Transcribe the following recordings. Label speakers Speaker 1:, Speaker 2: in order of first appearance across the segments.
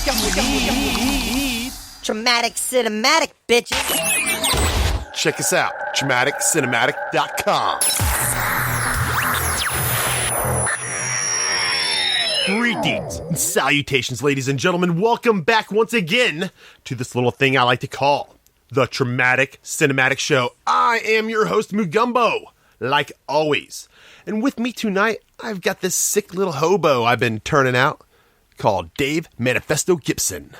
Speaker 1: need Traumatic Cinematic, bitches.
Speaker 2: Check us out, TraumaticCinematic.com. Greetings and salutations, ladies and gentlemen. Welcome back once again to this little thing I like to call the Traumatic Cinematic Show. I am your host, Mugumbo, like always. And with me tonight, I've got this sick little hobo I've been turning out called Dave Manifesto Gibson.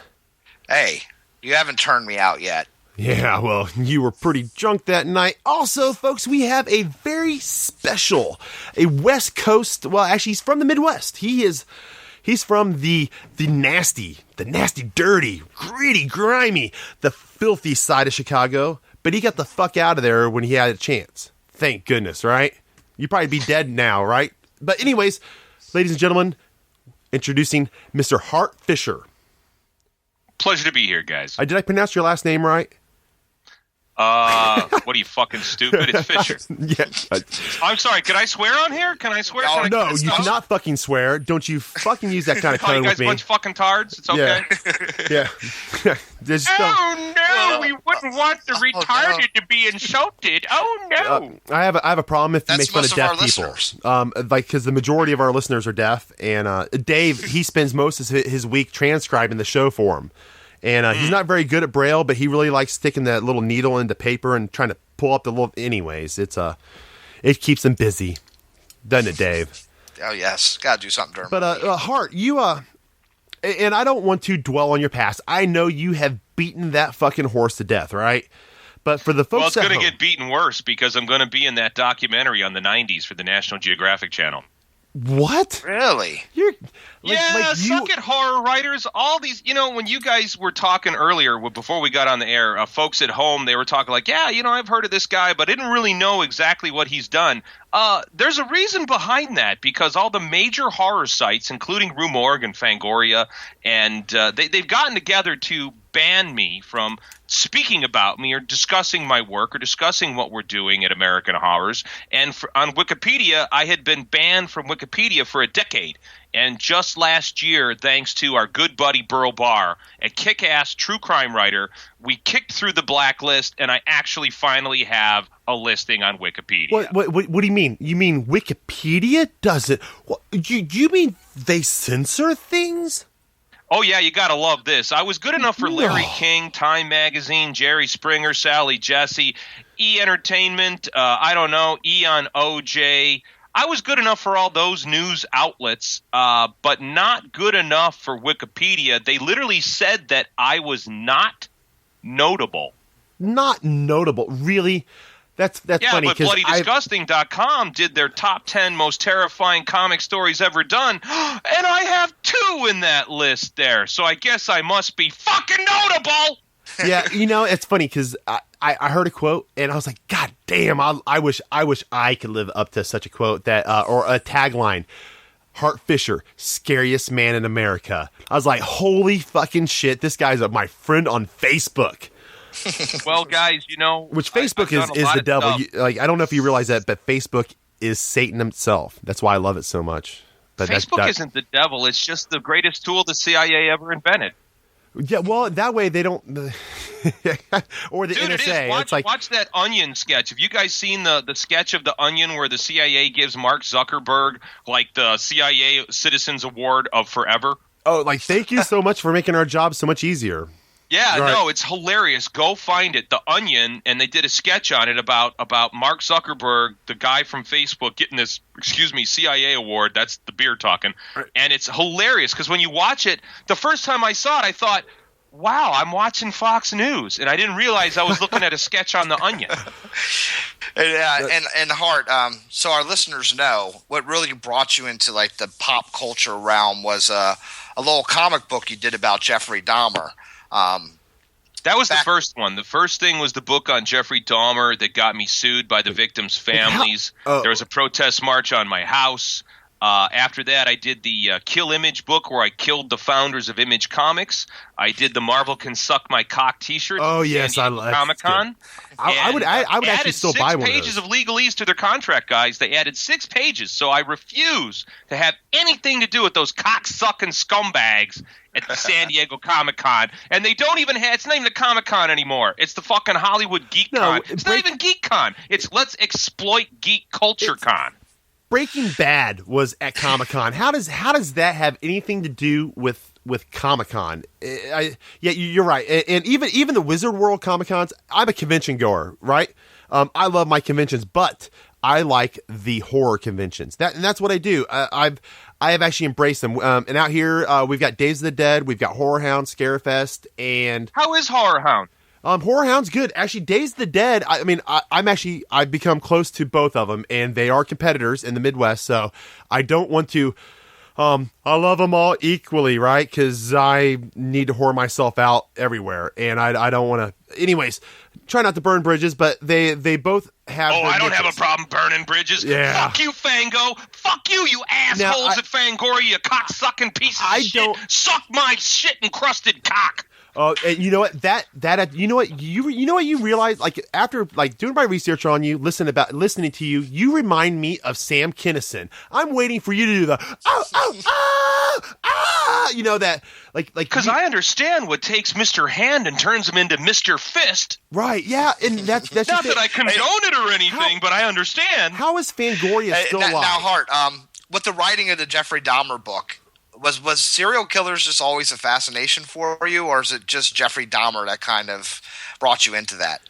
Speaker 3: Hey, you haven't turned me out yet.
Speaker 2: Yeah, well, you were pretty drunk that night. Also, folks, we have a very special, a West Coast, well, actually, he's from the Midwest. He's from the nasty, dirty, gritty, grimy, the filthy side of Chicago, but he got the fuck out of there when he had a chance. Thank goodness, right? You'd probably be dead now, right? But anyways, ladies and gentlemen, introducing Mr. HartFisher.
Speaker 4: Pleasure to be here, guys.
Speaker 2: Did I pronounce your last name right?
Speaker 4: What are you, fucking stupid? It's Fisher.
Speaker 2: Yeah.
Speaker 4: I'm sorry, can I swear on here? Can I swear?
Speaker 2: Oh, no, you cannot fucking swear. Don't you fucking use that kind of tone with me.
Speaker 4: You guys a bunch of fucking tards? It's okay?
Speaker 2: Yeah.
Speaker 4: Oh, no, we wouldn't want the retarded to be insulted. Oh, no.
Speaker 2: I have a problem if you
Speaker 3: That's
Speaker 2: make fun of deaf people. Because the majority of our listeners are deaf, and Dave, he spends most of his week transcribing the show for him. And he's not very good at Braille, but he really likes sticking that little needle into paper and trying to pull up the little... Anyways, it keeps him busy. Doesn't it, Dave?
Speaker 3: Oh, yes. Gotta do something to him.
Speaker 2: But, Hart, you... And I don't want to dwell on your past. I know you have beaten that fucking horse to death, right? But for the folks...
Speaker 4: Well, it's going to get beaten worse because I'm going to be in that documentary on the 90s for the National Geographic Channel.
Speaker 2: What?
Speaker 3: Really?
Speaker 4: Suck it, horror writers. All these, when you guys were talking earlier, before we got on the air, folks at home, they were talking like, I've heard of this guy, but I didn't really know exactly what he's done. There's a reason behind that, because all the major horror sites, including Rue Morgue and Fangoria, and they've gotten together to ban me from speaking about me or discussing my work or discussing what we're doing at American Horrors. And on Wikipedia, I had been banned from Wikipedia for a decade. And just last year, thanks to our good buddy Burl Barr, a kick-ass true crime writer, we kicked through the blacklist, and I actually finally have a listing on Wikipedia.
Speaker 2: What do you mean? You mean Wikipedia doesn't? Do you mean they censor things?
Speaker 4: Oh, yeah, you got to love this. I was good enough for Larry King, Time Magazine, Jerry Springer, Sally Jesse, E! Entertainment, Eon OJ. I was good enough for all those news outlets, but not good enough for Wikipedia. They literally said that I was not notable.
Speaker 2: Not notable? Really? That's funny.
Speaker 4: But BloodyDisgusting.com did their top 10 most terrifying comic stories ever done, and I have 2 in that list there. So I guess I must be fucking notable.
Speaker 2: Yeah, it's funny because I heard a quote and I was like, God damn! I wish I could live up to such a quote that or a tagline. HartFisher, scariest man in America. I was like, holy fucking shit! This guy's my friend on Facebook.
Speaker 4: Well, guys,
Speaker 2: which Facebook is the devil. I don't know if you realize that, but Facebook is Satan himself. That's why I love it so much. But
Speaker 4: Facebook isn't the devil. It's just the greatest tool the CIA ever invented.
Speaker 2: Yeah, well, that way they don't, or the
Speaker 4: Dude,
Speaker 2: NSA.
Speaker 4: Watch that Onion sketch. Have you guys seen the sketch of the Onion where the CIA gives Mark Zuckerberg the CIA Citizens Award of Forever?
Speaker 2: Oh, thank you so much for making our job so much easier.
Speaker 4: Yeah, right. No, it's hilarious. Go find it, The Onion, and they did a sketch on it about Mark Zuckerberg, the guy from Facebook, getting this, CIA award. That's the beer talking. Right. And it's hilarious because when you watch it, the first time I saw it, I thought, wow, I'm watching Fox News. And I didn't realize I was looking at a sketch on The Onion.
Speaker 3: And Hart, so our listeners know, what really brought you into the pop culture realm was a little comic book you did about Jeffrey Dahmer.
Speaker 4: That was the first one. The first thing was the book on Jeffrey Dahmer that got me sued by the victims' families. There was a protest march on my house. After that, I did the Kill Image book where I killed the founders of Image Comics. I did the Marvel Can Suck My Cock T-shirt.
Speaker 2: Oh yes, I love
Speaker 4: Comic-Con.
Speaker 2: I would actually still buy one of those.
Speaker 4: Added 6 pages of legalese to their contract, guys. They added 6 pages, so I refuse to have anything to do with those cock-sucking scumbags at the San Diego Comic-Con. And they don't even have – it's not even a Comic-Con anymore. It's the fucking Hollywood Geek Con. It's not even Geek Con. It's Let's Exploit Geek Culture Con.
Speaker 2: Breaking Bad was at Comic-Con. How does that have anything to do with Comic-Con? Yeah, you're right. And even the Wizard World Comic-Cons, I'm a convention goer, right? I love my conventions, but I like the horror conventions. And that's what I do. I have actually embraced them. And out here, we've got Days of the Dead, we've got Horror Hound, Scarefest, and
Speaker 4: how is Horror Hound?
Speaker 2: Horror Hound's good. Actually, Days of the Dead, I've become close to both of them, and they are competitors in the Midwest, so I don't want to, I love them all equally, right? Because I need to whore myself out everywhere, and I don't want to, anyways, try not to burn bridges, but they both have
Speaker 4: I don't have a problem burning bridges.
Speaker 2: Yeah.
Speaker 4: Fuck you, Fango. Fuck you, you assholes at Fangoria, you cock-sucking pieces of shit. Suck my shit-encrusted cock.
Speaker 2: And you know what? You know what you realize, like, after doing my research on you, listening to you, you remind me of Sam Kinison. I'm waiting for you to do the you know that
Speaker 4: because I understand what takes Mr. Hand and turns him into Mr. Fist.
Speaker 2: Right? Yeah, and that's
Speaker 4: not that I condone it or anything, but I understand.
Speaker 2: How is Fangoria still alive?
Speaker 3: Now, Hart, with the writing of the Jeffrey Dahmer book. Was serial killers just always a fascination for you, or is it just Jeffrey Dahmer that kind of brought you into that?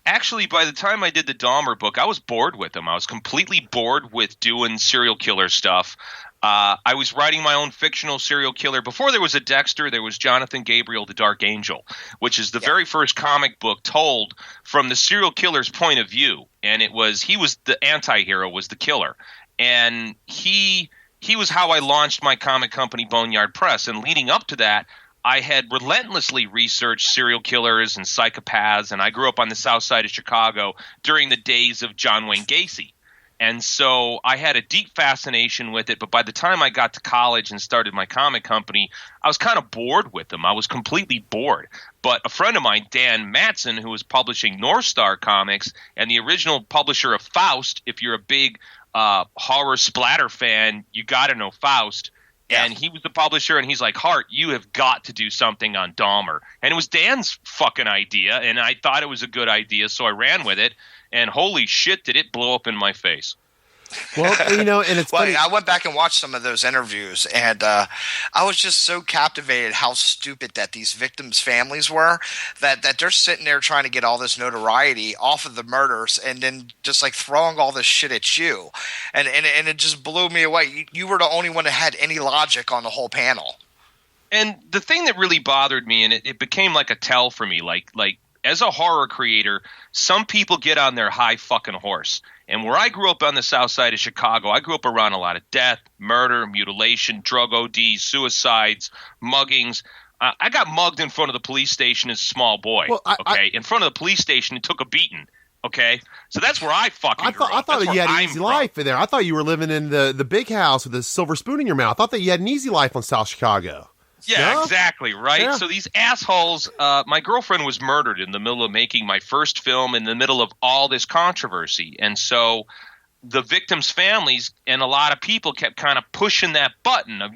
Speaker 4: Actually, by the time I did the Dahmer book, I was bored with him. I was completely bored with doing serial killer stuff. I was writing my own fictional serial killer. Before there was a Dexter, there was Jonathan Gabriel, the Dark Angel, which is the very first comic book told from the serial killer's point of view. And he was the anti-hero, was the killer. And he was how I launched my comic company, Boneyard Press. And leading up to that, I had relentlessly researched serial killers and psychopaths, and I grew up on the south side of Chicago during the days of John Wayne Gacy. And so I had a deep fascination with it, but by the time I got to college and started my comic company, I was kind of bored with them. I was completely bored. But a friend of mine, Dan Mattson, who was publishing North Star Comics and the original publisher of Faust, if you're a big horror splatter fan, you got to know Faust. Yeah. And he was the publisher, and he's like, Hart, you have got to do something on Dahmer. And it was Dan's fucking idea, and I thought it was a good idea, so I ran with it. And holy shit, did it blow up in my face.
Speaker 2: Well, and it's funny.
Speaker 3: I went back and watched some of those interviews, and I was just so captivated how stupid that these victims' families were, that they're sitting there trying to get all this notoriety off of the murders and then just like throwing all this shit at you. And it just blew me away. You were the only one that had any logic on the whole panel.
Speaker 4: And the thing that really bothered me, and it became like a tell for me, like as a horror creator, some people get on their high fucking horse. And where I grew up on the south side of Chicago, I grew up around a lot of death, murder, mutilation, drug ODs, suicides, muggings. I got mugged in front of the police station as a small boy, in front of the police station and took a beating, okay? So that's where I fucking grew up.
Speaker 2: I thought that you had an easy life in there. I thought you were living in the big house with a silver spoon in your mouth. I thought that you had an easy life on South Chicago.
Speaker 4: Yeah,
Speaker 2: no?
Speaker 4: Exactly, right? Yeah. So these assholes, my girlfriend was murdered in the middle of making my first film in the middle of all this controversy. And so the victims' families and a lot of people kept kind of pushing that button of,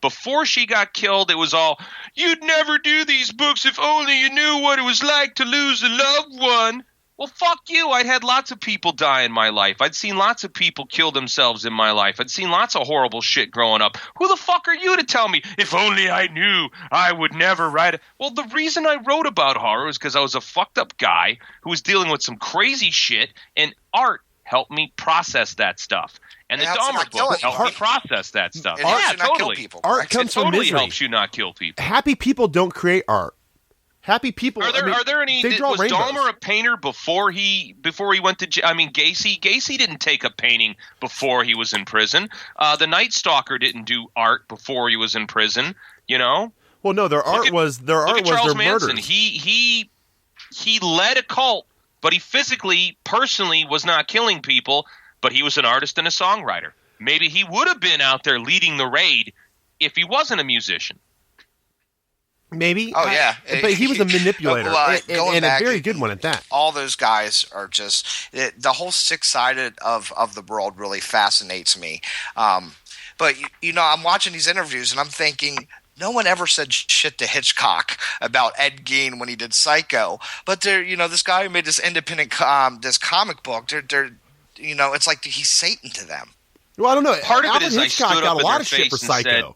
Speaker 4: before she got killed, it was all, you'd never do these books if only you knew what it was like to lose a loved one. Well, fuck you. I'd had lots of people die in my life. I'd seen lots of people kill themselves in my life. I'd seen lots of horrible shit growing up. Who the fuck are you to tell me, if only I knew, I would never write it? Well, the reason I wrote about horror is because I was a fucked up guy who was dealing with some crazy shit, and art helped me process that stuff. And the Dahmer book helped me process that stuff.
Speaker 3: Yeah, totally.
Speaker 2: Art comes from misery.
Speaker 4: It totally helps you not kill people.
Speaker 2: Happy people don't create art. Happy people.
Speaker 4: Are there any? Was Dahmer a painter before he went to? Gacy. Gacy didn't take a painting before he was in prison. The Night Stalker didn't do art before he was in prison. Well,
Speaker 2: no, their art was their
Speaker 4: Charles
Speaker 2: Manson.
Speaker 4: Murders. He led a cult, but he personally was not killing people. But he was an artist and a songwriter. maybe he would have been out there leading the raid if he wasn't a musician.
Speaker 2: Maybe.
Speaker 3: Oh, yeah.
Speaker 2: But he was a manipulator, and a very good one at that.
Speaker 3: All those guys are just the whole six-sided of the world really fascinates me. But, I'm watching these interviews, and I'm thinking, no one ever said shit to Hitchcock about Ed Gein when he did Psycho. But this guy who made this independent this comic book, it's like he's Satan to them.
Speaker 2: Well, I don't know.
Speaker 4: Part of
Speaker 2: Alfred
Speaker 4: it is
Speaker 2: Hitchcock
Speaker 4: I stood
Speaker 2: got
Speaker 4: up
Speaker 2: a lot
Speaker 4: in
Speaker 2: of
Speaker 4: their
Speaker 2: shit for
Speaker 4: face and
Speaker 2: Psycho.
Speaker 4: said,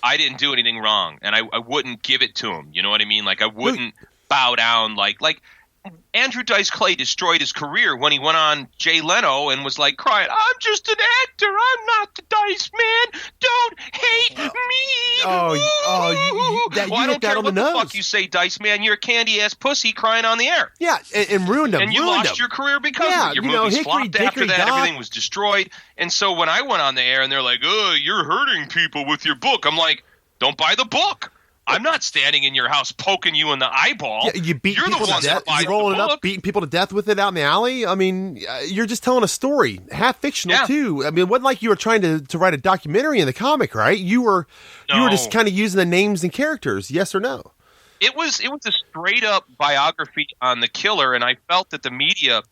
Speaker 4: I didn't do anything wrong, and I wouldn't give it to him. You know what I mean? Like, I wouldn't bow down like Andrew Dice Clay destroyed his career when he went on Jay Leno and was like crying, I'm just an actor, I'm not the Dice Man, don't hate me.
Speaker 2: I
Speaker 4: don't care what the fuck you say, Dice Man, you're a candy-ass pussy crying on the air.
Speaker 2: Yeah, and ruined him.
Speaker 4: And you lost your career because of it. Your movies flopped after that, everything was destroyed. And so when I went on the air and they're like, oh, you're hurting people with your book, I'm like, don't buy the book. I'm not standing in your house poking you in the eyeball.
Speaker 2: Yeah, you beat
Speaker 4: You're
Speaker 2: people
Speaker 4: the one
Speaker 2: to death.
Speaker 4: that buys
Speaker 2: You're rolling
Speaker 4: the
Speaker 2: it
Speaker 4: book.
Speaker 2: up, beating people to death with it out in the alley. I mean, you're just telling a story, half fictional too. I mean, it wasn't like you were trying to write a documentary in the comic, right? You were just kind of using the names and characters. Yes or no?
Speaker 4: It was a straight up biography on the killer, and I felt that the media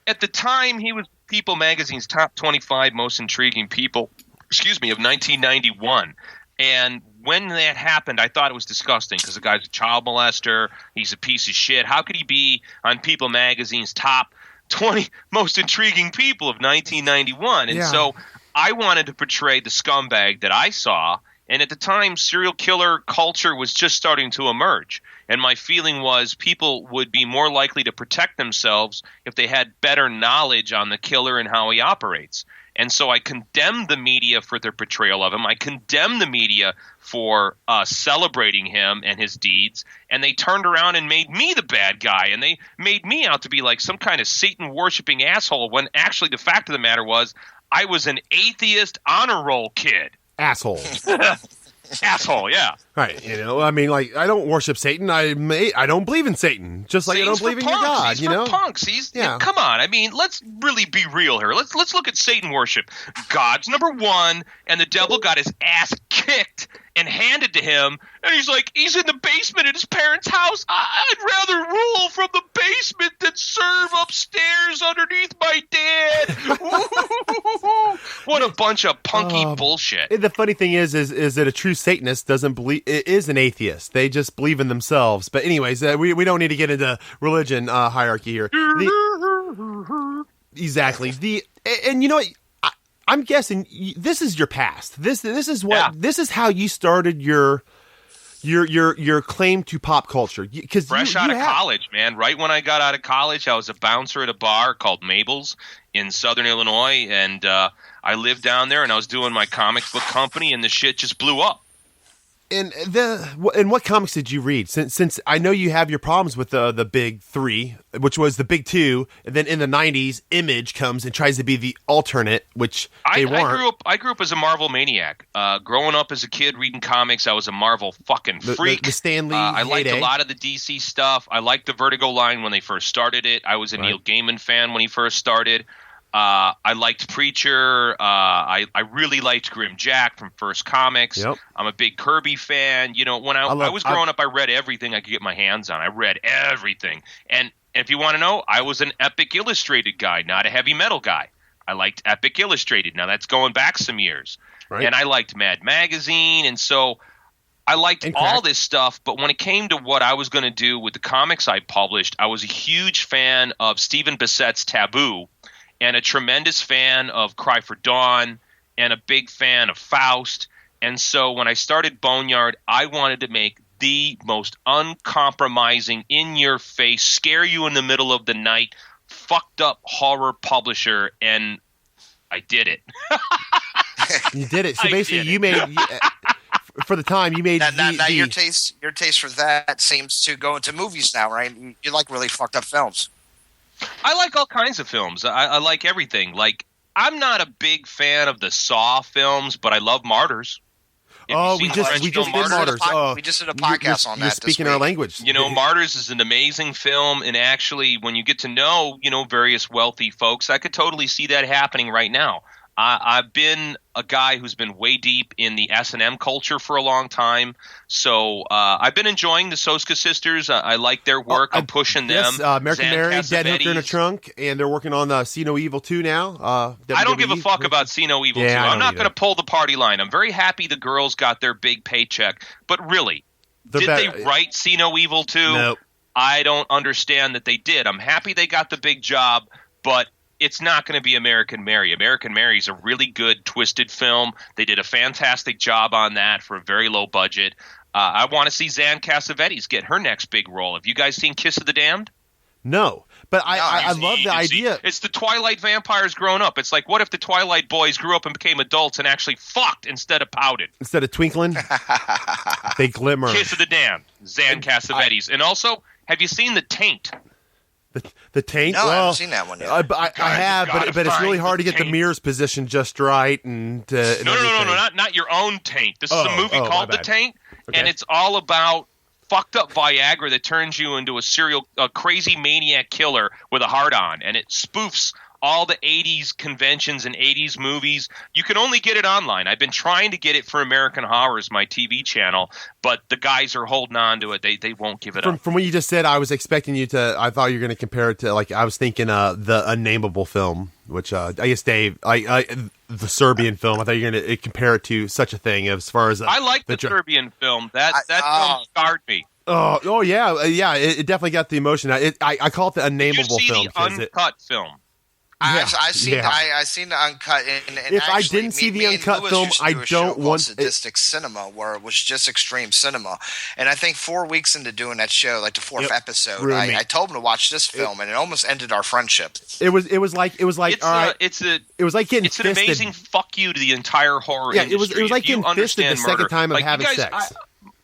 Speaker 4: at the time, he was People Magazine's top 25 most intriguing people. Of 1991, and when that happened, I thought it was disgusting because the guy's a child molester. He's a piece of shit. How could he be on People Magazine's top 20 most intriguing people of 1991? And so I wanted to portray the scumbag that I saw. And at the time, serial killer culture was just starting to emerge. And my feeling was people would be more likely to protect themselves if they had better knowledge on the killer and how he operates. And so I condemned the media for their portrayal of him. I condemned the media for celebrating him and his deeds. And they turned around and made me the bad guy. And they made me out to be like some kind of Satan-worshipping asshole when actually the fact of the matter was I was an atheist honor roll kid.
Speaker 2: Asshole.
Speaker 4: Asshole, yeah.
Speaker 2: Right. I mean, like, I don't worship Satan. I don't believe in Satan. Just like
Speaker 4: Satan's
Speaker 2: I don't believe in your
Speaker 4: punks.
Speaker 2: God,
Speaker 4: He's for punks. Come on. I mean, let's really be real here. Let's look at Satan worship. God's number one, and the devil got his ass kicked and handed to him, and he's like, he's in the basement at his parents' house. I'd rather rule from the basement than serve upstairs underneath my dad. What a bunch of punky bullshit.
Speaker 2: The funny thing is that a true Satanist doesn't believe, is an atheist. They just believe in themselves. But anyways, we don't need to get into religion hierarchy here. Exactly. And you know what? I'm guessing this is your past. This is how you started your claim to pop culture. Because
Speaker 4: fresh out of college, man. Right when I got out of college, I was a bouncer at a bar called Mabel's in Southern Illinois, and I lived down there, and I was doing my comic book company, and the shit just blew up.
Speaker 2: And what comics did you read? Since I know you have your problems with the big three, which was the big two, and then in the 90s, Image comes and tries to be the alternate, which they weren't.
Speaker 4: I grew up as a Marvel maniac. Growing up as a kid reading comics, I was a Marvel fucking freak.
Speaker 2: The Stan Lee
Speaker 4: I liked
Speaker 2: heyday.
Speaker 4: a lot of the DC stuff. I liked the Vertigo line when they first started it. I was a Neil Gaiman fan when he first started. I liked Preacher. I really liked Grim Jack from First Comics.
Speaker 2: Yep.
Speaker 4: I'm a big Kirby fan. When I was growing up, I read everything I could get my hands on. I read everything. And if you want to know, I was an Epic Illustrated guy, not a heavy metal guy. I liked Epic Illustrated. Now, that's going back some years. Right. And I liked Mad Magazine. And so I liked all this stuff. But when it came to what I was going to do with the comics I published, I was a huge fan of Stephen Bissett's Taboo, and a tremendous fan of Cry for Dawn, and a big fan of Faust. And so when I started Boneyard, I wanted to make the most uncompromising, in-your-face, scare you in the middle of the night, fucked up horror publisher, and I did it.
Speaker 2: You did it. So basically, you made for the time you made.
Speaker 3: Now your taste for that seems to go into movies now, right? You like really fucked up films.
Speaker 4: I like all kinds of films. I like everything. Like, I'm not a big fan of the Saw films, but I love Martyrs.
Speaker 2: We just did Martyrs.
Speaker 3: We just did a podcast on that.
Speaker 2: You're speaking our language.
Speaker 4: Martyrs is an amazing film, and actually, when you get to know, various wealthy folks, I could totally see that happening right now. I've been a guy who's been way deep in the S&M culture for a long time, so I've been enjoying the Soska sisters. I like their work. I'm pushing them.
Speaker 2: Yes, American Mary, Dead Hooker in a Trunk, and they're working on See No Evil 2 now.
Speaker 4: I don't give a fuck about See No Evil 2. I'm not going to pull the party line. I'm very happy the girls got their big paycheck, but really, did they write See No Evil 2?
Speaker 2: Nope.
Speaker 4: I don't understand that they did. I'm happy they got the big job, but it's not going to be American Mary. American Mary is a really good, twisted film. They did a fantastic job on that for a very low budget. I want to see Zan Cassavetes get her next big role. Have you guys seen Kiss of the Damned?
Speaker 2: No, but I love the idea.
Speaker 4: It's the Twilight vampires grown up. It's like, what if the Twilight boys grew up and became adults and actually fucked instead of pouted?
Speaker 2: Instead of twinkling, they glimmer.
Speaker 4: Kiss of the Damned, Zan Cassavetes. And also, have you seen The Taint?
Speaker 2: The Taint?
Speaker 3: No,
Speaker 2: well,
Speaker 3: I haven't seen that one yet.
Speaker 2: I have, but it's really hard to get the mirrors positioned just right. And
Speaker 4: No, not your own Taint. This is a movie called The Taint, and it's all about fucked up Viagra that turns you into a crazy maniac killer with a heart-on, and it spoofs all the 80s conventions and 80s movies. You can only get it online. I've been trying to get it for American Horrors, my TV channel, but the guys are holding on to it. They won't give it up.
Speaker 2: From what you just said, I was expecting you to. I thought you were going to compare it to, like, I was thinking the Unnameable film, which I guess Dave, the Serbian film. I thought you were going to compare it to such a thing as far as
Speaker 4: I like the Serbian film. That film scarred me.
Speaker 2: Oh yeah. It definitely got the emotion. I call it the Unnameable film.
Speaker 4: Did you see the uncut film?
Speaker 3: I seen the uncut. And
Speaker 2: if I didn't see the uncut film, I don't want
Speaker 3: Sadistic Cinema, where it was just extreme cinema. And I think 4 weeks into doing that show, like the fourth episode, I told him to watch this film, and it almost ended our friendship.
Speaker 2: It was like
Speaker 4: it's
Speaker 2: it was like getting
Speaker 4: it's an amazing fuck you to the entire horror industry.
Speaker 2: It was like getting fisted the second time of having sex.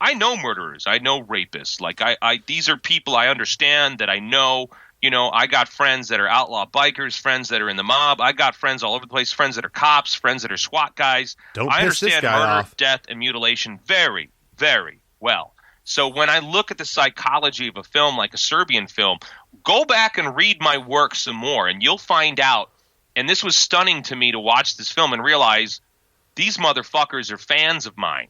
Speaker 4: I know murderers. I know rapists. Like these are people I understand that I know. You know, I got friends that are outlaw bikers, friends that are in the mob. I got friends all over the place, friends that are cops, friends that are SWAT guys.
Speaker 2: I
Speaker 4: understand murder, death, and mutilation very, very well. So when I look at the psychology of a film like a Serbian film, go back and read my work some more, and you'll find out, and this was stunning to me to watch this film and realize these motherfuckers are fans of mine,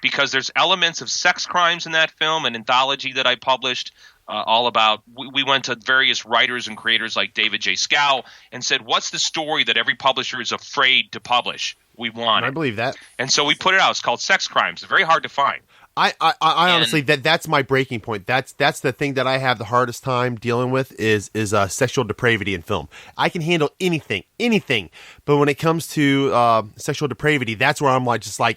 Speaker 4: because there's elements of sex crimes in that film, an anthology that I published, all about. We went to various writers and creators like David J. Scow and said, what's the story that every publisher is afraid to publish? We want it.
Speaker 2: I believe that. And
Speaker 3: so we put it out. It's called Sex Crimes. It's very hard to find.
Speaker 2: I honestly, that's my breaking point. That's the thing that I have the hardest time dealing with is sexual depravity in film. I can handle anything, but when it comes to sexual depravity, that's where I'm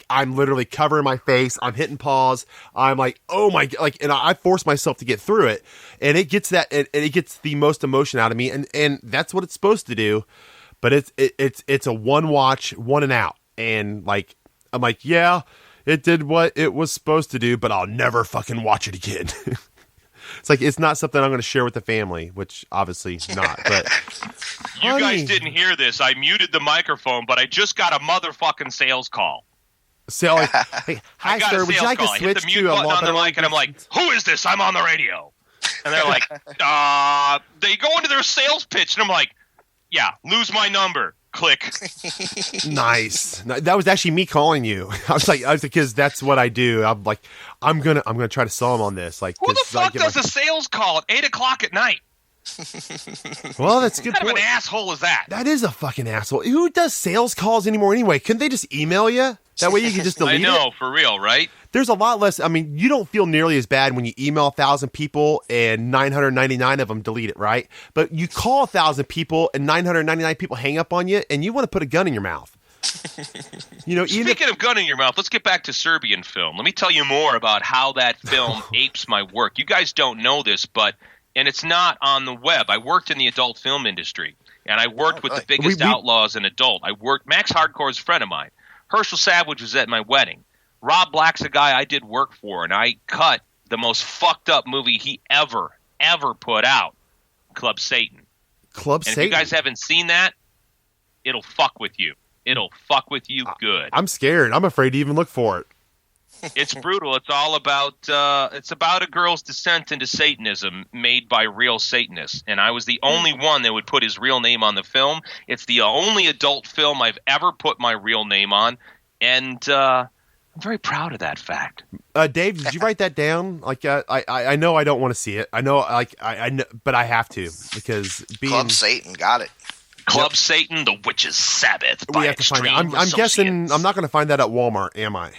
Speaker 2: I'm literally covering my face. I'm hitting pause. I'm like, oh my, and I force myself to get through it, and it gets it gets the most emotion out of me, and that's what it's supposed to do. But it's a one watch, one and out, and I'm like, yeah. It did what it was supposed to do, but I'll never fucking watch it again. It's not something I'm going to share with the family, which obviously not. But
Speaker 4: you guys didn't hear this. I muted the microphone, but I just got a motherfucking sales call.
Speaker 2: So, hey, hi, sir. Would you like to switch to a
Speaker 4: on the mic? And I'm like, who is this? I'm on the radio. And they're like, they go into their sales pitch, and I'm like, yeah, lose my number. Click.
Speaker 2: Nice. That was actually me calling you. I was like, because that's what I do. I'm like, I'm gonna try to sell him on this. Like,
Speaker 4: who the fuck does a sales call at 8:00 at night?
Speaker 2: Well, that's a good point.
Speaker 4: What kind of an asshole is that?
Speaker 2: That is a fucking asshole. Who does sales calls anymore anyway? Couldn't they just email you? That way you can just delete it.
Speaker 4: I know, for real, right?
Speaker 2: There's a lot less. I mean, you don't feel nearly as bad when you email 1,000 people and 999 of them delete it, right? But you call 1,000 people and 999 people hang up on you, and you want to put a gun in your mouth.
Speaker 4: Speaking of gun in your mouth, let's get back to Serbian film. Let me tell you more about how that film apes my work. You guys don't know this, and it's not on the web. I worked in the adult film industry, and I worked with the biggest outlaws in adult. Max Hardcore is a friend of mine. Herschel Savage was at my wedding. Rob Black's a guy I did work for, and I cut the most fucked up movie he ever put out, Club Satan.
Speaker 2: Satan.
Speaker 4: If you guys haven't seen that, it'll fuck with you. It'll fuck with you good.
Speaker 2: I'm scared. I'm afraid to even look for it.
Speaker 4: It's brutal. It's all about it's about a girl's descent into Satanism made by real Satanists. And I was the only one that would put his real name on the film. It's the only adult film I've ever put my real name on. And I'm very proud of that fact.
Speaker 2: Dave, did you write that down? Like, I know I don't want to see it. I know, like, I know, but I have to because being
Speaker 3: Club Satan got it.
Speaker 4: Club Satan, The Witch's Sabbath.
Speaker 2: We have to find it. I'm guessing I'm not going to find that at Walmart, am I?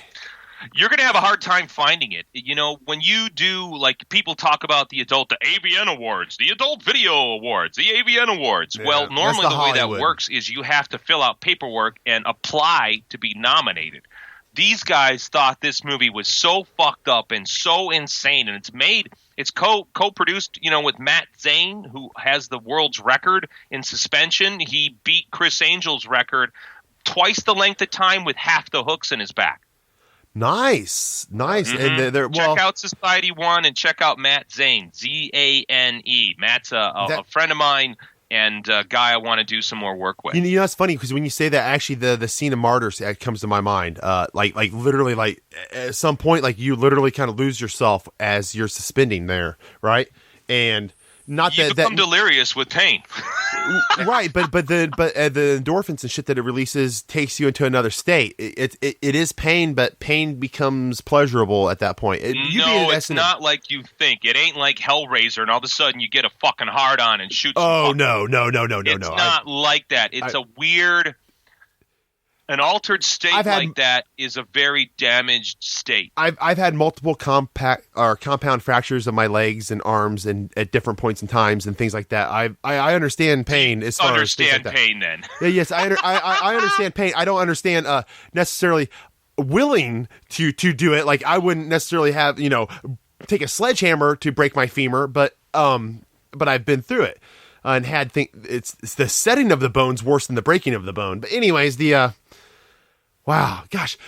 Speaker 4: You're going to have a hard time finding it. You know, when you do, like, people talk about the AVN Awards, the Adult Video Awards, the AVN Awards.
Speaker 2: Yeah,
Speaker 4: well, normally the way that
Speaker 2: Hollywood.
Speaker 4: works is you have to fill out paperwork and apply to be nominated. These guys thought this movie was so fucked up and so insane, and it's co-produced, you know, with Matt Zane, who has the world's record in suspension. He beat Chris Angel's record twice the length of time with half the hooks in his back.
Speaker 2: Nice.
Speaker 4: Mm-hmm.
Speaker 2: And they're
Speaker 4: check out Society 1 and check out Matt Zane, Z-A-N-E. Matt's a friend of mine and a guy I want to do some more work with.
Speaker 2: You know, it's funny because when you say that, actually, the scene of Martyrs comes to my mind. Like literally, like at some point, like you literally kind of lose yourself as you're suspending there, right? And not
Speaker 4: you
Speaker 2: that
Speaker 4: become delirious with pain.
Speaker 2: Right, but the endorphins and shit that it releases takes you into another state. It is pain, but pain becomes pleasurable at that point.
Speaker 4: It's not like you think. It ain't like Hellraiser, and all of a sudden you get a fucking hard on and shoot.
Speaker 2: Oh no!
Speaker 4: It's not like that. It's a weird. An altered state like that is a very damaged state.
Speaker 2: I've had multiple compound fractures of my legs and arms and at different points in times and things like that. I understand pain as far as things like that.
Speaker 4: Pain then.
Speaker 2: Yeah, yes, I understand pain. I don't understand necessarily willing to do it. Like I wouldn't necessarily have take a sledgehammer to break my femur, but I've been through it and it's the setting of the bone's worse than the breaking of the bone. But anyways, wow, gosh,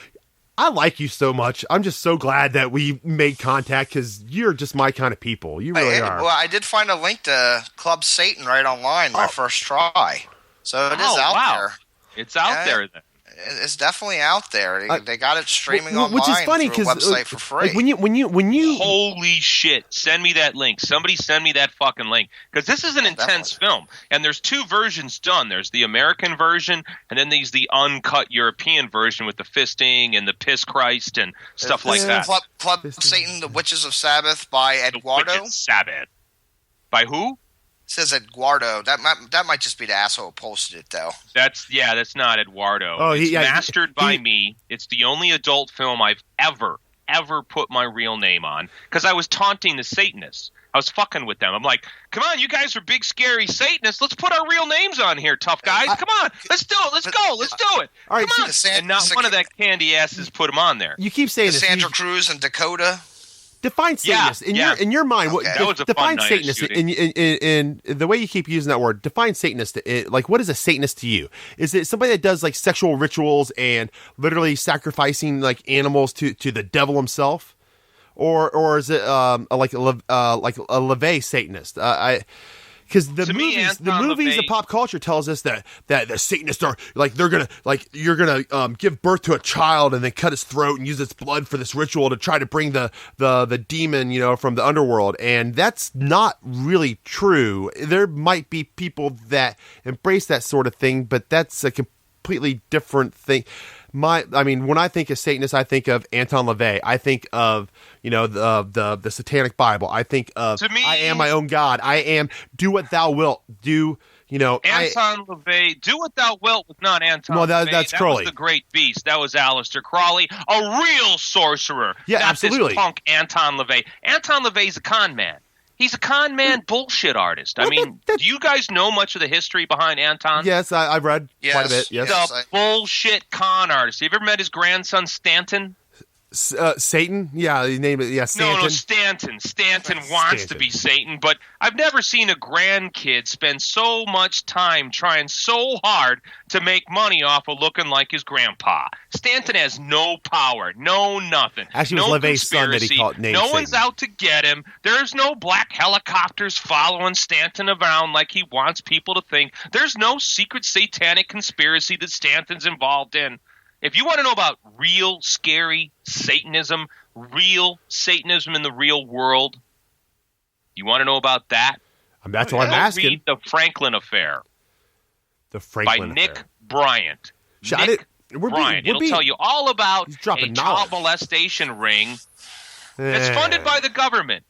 Speaker 2: I like you so much. I'm just so glad that we made contact because you're just my kind of people. You really are.
Speaker 3: Well, I did find a link to Club Satan right online my first try. So it is out there.
Speaker 4: It's out there then.
Speaker 3: It's definitely out there. They got it streaming online,
Speaker 2: which is funny
Speaker 3: through a website for free.
Speaker 2: Like when you
Speaker 4: holy shit! Send me that link. Somebody send me that fucking link because this is an intense film, and there's two versions done. There's the American version, and then there's the uncut European version with the fisting and the piss Christ and stuff like that.
Speaker 3: Club Satan, The Witches of Sabbath by Eduardo.
Speaker 4: The Witches Sabbath by who?
Speaker 3: It says Eduardo. That might just be the asshole who posted it, though.
Speaker 4: That's not Eduardo.
Speaker 2: Oh,
Speaker 4: it's mastered by me. It's the only adult film I've ever put my real name on because I was taunting the Satanists. I was fucking with them. I'm like, come on, you guys are big, scary Satanists. Let's put our real names on here, tough guys. Come on, let's do it. Let's go. Let's do it.
Speaker 2: All right,
Speaker 3: come on.
Speaker 4: And not one of that candy asses put them on there.
Speaker 2: You keep saying this.
Speaker 3: Sandra Cruz and Dakota.
Speaker 2: Define Satanist in your mind.
Speaker 3: Okay.
Speaker 2: Define Satanist in the way you keep using that word. Define Satanist. Like, what is a Satanist to you? Is it somebody that does like sexual rituals and literally sacrificing like animals to the devil himself, or is it like a LaVey Satanist? Because the movies, the pop culture tells us that the Satanists are like you're gonna give birth to a child and then cut its throat and use its blood for this ritual to try to bring the demon from the underworld, and that's not really true. There might be people that embrace that sort of thing, but that's a completely different thing. When I think of Satanist, I think of Anton LaVey. I think of the Satanic Bible. I think of I am my own God. I am do what thou wilt do.
Speaker 4: Anton LaVey, do what thou wilt was not Anton.
Speaker 2: Well,
Speaker 4: LaVey.
Speaker 2: that's Crowley.
Speaker 4: That was the great beast. That was Aleister Crowley, a real sorcerer.
Speaker 2: Yeah,
Speaker 4: not
Speaker 2: absolutely.
Speaker 4: This punk Anton LaVey. Anton LaVey's a con man. He's a con man bullshit artist. Do you guys know much of the history behind Anton?
Speaker 2: Yes, I've read quite a bit. Yes.
Speaker 4: The bullshit con artist. Have you ever met his grandson, Stanton?
Speaker 2: Satan? Yeah, he named it. Yeah, Stanton.
Speaker 4: No, Stanton. Stanton wants to be Satan, but I've never seen a grandkid spend so much time trying so hard to make money off of looking like his grandpa. Stanton has no power, no nothing.
Speaker 2: Actually,
Speaker 4: no
Speaker 2: it was LaVey's son that he named
Speaker 4: No
Speaker 2: Satan.
Speaker 4: one's out to get him. There's no black helicopters following Stanton around like he wants people to think. There's no secret satanic conspiracy that Stanton's involved in. If you want to know about real scary Satanism, real Satanism in the real world, you want to know about that?
Speaker 2: That's what I'm asking.
Speaker 4: Read The Franklin Affair.
Speaker 2: The Franklin
Speaker 4: by Nick
Speaker 2: Affair.
Speaker 4: Bryant. Nick Bryant. It'll tell you all about a child molestation ring that's funded by the government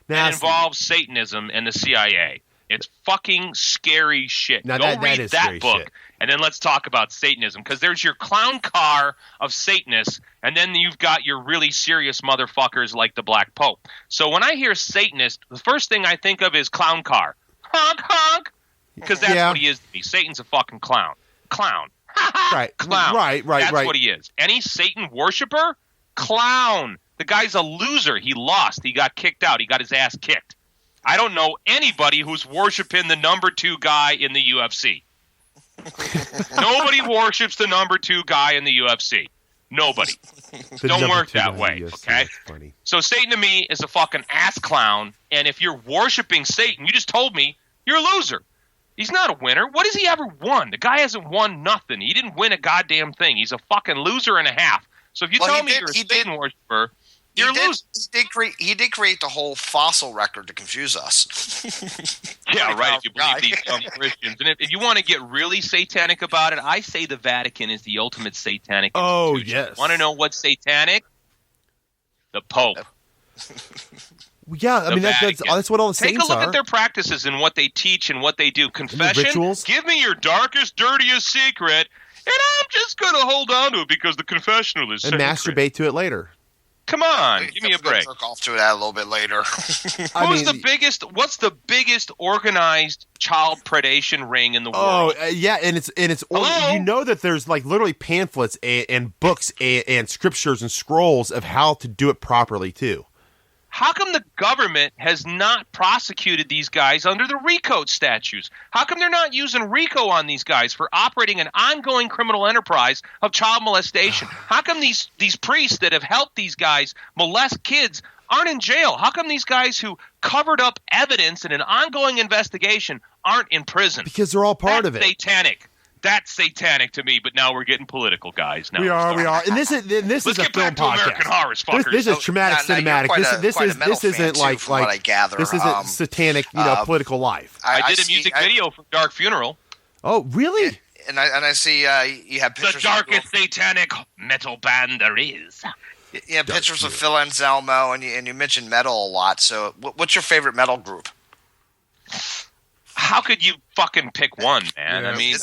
Speaker 4: and involves Satanism and the CIA. It's fucking scary shit.
Speaker 2: Now,
Speaker 4: Go read that book,
Speaker 2: shit.
Speaker 4: and then let's talk about Satanism, because there's your clown car of Satanists, and then you've got your really serious motherfuckers like the Black Pope. So when I hear Satanist, the first thing I think of is clown car. Honk, honk. Because that's what he is to me. Satan's a fucking clown. Clown.
Speaker 2: Right.
Speaker 4: Clown.
Speaker 2: Right.
Speaker 4: That's what he is. Any Satan worshiper? Clown. The guy's a loser. He lost. He got kicked out. He got his ass kicked. I don't know anybody who's worshiping the number 2 guy in the UFC. Nobody worships the number 2 guy in the UFC. Nobody. Don't work that way, okay? So Satan to me is a fucking ass clown, and if you're worshiping Satan, you just told me you're a loser. He's not a winner. What has he ever won? The guy hasn't won nothing. He didn't win a goddamn thing. He's a fucking loser and a half. So if you tell me you're a Satan worshiper, you're a loser.
Speaker 3: He did create the whole fossil record to confuse us.
Speaker 4: Yeah, right. If you believe these dumb Christians. And if you want to get really satanic about it, I say the Vatican is the ultimate satanic institution.
Speaker 2: Oh, yes.
Speaker 4: Want to know what's satanic? The Pope.
Speaker 2: Yeah, I mean, that's what all the saints are.
Speaker 4: Take a look at their practices and what they teach and what they do. Confession,
Speaker 2: rituals.
Speaker 4: Give me your darkest, dirtiest secret, and I'm just going to hold on to it because the confessional is sacred.
Speaker 2: And masturbate to it later.
Speaker 4: Come on, give me a break.
Speaker 3: Jerk off to that a little bit later.
Speaker 4: What's the biggest organized child predation ring in the world?
Speaker 2: Oh, yeah, and it's you know that there's like literally pamphlets and books and scriptures and scrolls of how to do it properly too.
Speaker 4: How come the government has not prosecuted these guys under the RICO statutes? How come they're not using RICO on these guys for operating an ongoing criminal enterprise of child molestation? How come these priests that have helped these guys molest kids aren't in jail? How come these guys who covered up evidence in an ongoing investigation aren't in prison?
Speaker 2: Because they're all part of it.
Speaker 4: Satanic. That's satanic to me, but now we're getting political, guys. Now
Speaker 2: we are. And this is a film podcast.
Speaker 4: American Horrors, fuckers.
Speaker 2: This is traumatic cinematic. This isn't like
Speaker 3: what I gather.
Speaker 2: This isn't satanic, political life.
Speaker 4: I did a music video for Dark Funeral.
Speaker 2: Oh, really?
Speaker 3: And I see you have pictures
Speaker 4: the darkest satanic metal band there is.
Speaker 3: Yeah, pictures of Phil Anselmo, and you mentioned metal a lot. So, what's your favorite metal group?
Speaker 4: How could you fucking pick one, man?
Speaker 2: Yeah.
Speaker 4: I mean,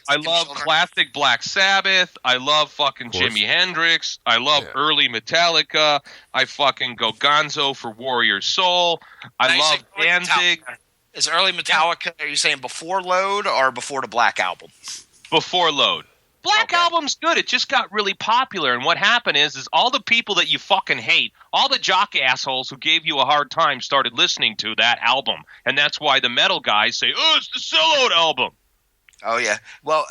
Speaker 4: I love classic Black Sabbath. I love fucking Jimi Hendrix. I love early Metallica. I fucking go Gonzo for Warrior Soul. I love Danzig.
Speaker 3: Is early Metallica, are you saying before Load or before the Black Album?
Speaker 4: Before Load. Black Album's good. It just got really popular. And what happened is all the people that you fucking hate, all the jock assholes who gave you a hard time started listening to that album. And that's why the metal guys say, oh, it's the sellout album.
Speaker 3: Oh, yeah. Well,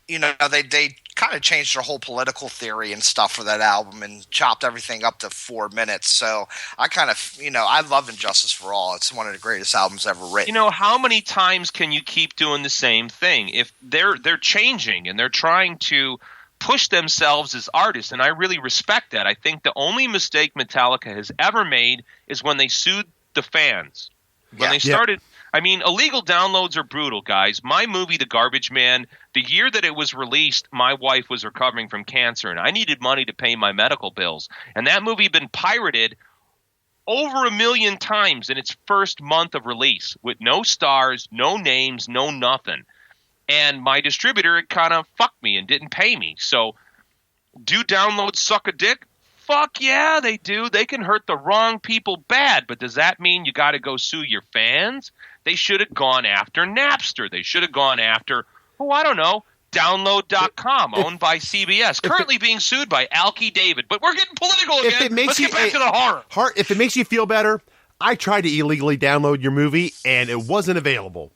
Speaker 3: they kind of changed their whole political theory and stuff for that album and chopped everything up to 4 minutes. So I kind of, I love Injustice for All. It's one of the greatest albums ever written.
Speaker 4: How many times can you keep doing the same thing? If they're changing and they're trying to push themselves as artists, and I really respect that. I think the only mistake Metallica has ever made is when they sued the fans. When they started – I mean, illegal downloads are brutal, guys. My movie, The Garbage Man, the year that it was released, my wife was recovering from cancer, and I needed money to pay my medical bills. And that movie had been pirated over 1 million times in its first month of release with no stars, no names, no nothing. And my distributor kind of fucked me and didn't pay me. So do downloads suck a dick? Fuck yeah, they do. They can hurt the wrong people bad, but does that mean you got to go sue your fans? They should have gone after Napster. They should have gone after, Download.com, owned by CBS, currently being sued by Alki David. But we're getting political again. Let's get back to the horror.
Speaker 2: If it makes you feel better, I tried to illegally download your movie, and it wasn't available.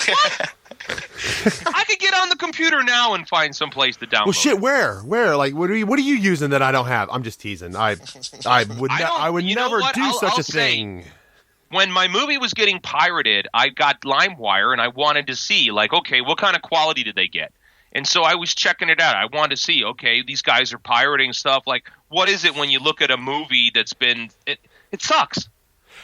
Speaker 4: What? I could get on the computer now and find some place to download.
Speaker 2: Well, shit, where? Like, what are you using that I don't have? I'm just teasing. I would never do such a thing.
Speaker 4: When my movie was getting pirated, I got LimeWire, and I wanted to see, like, okay, what kind of quality did they get? And so I was checking it out. I wanted to see, okay, these guys are pirating stuff. Like, what is it when you look at a movie that's been – it sucks.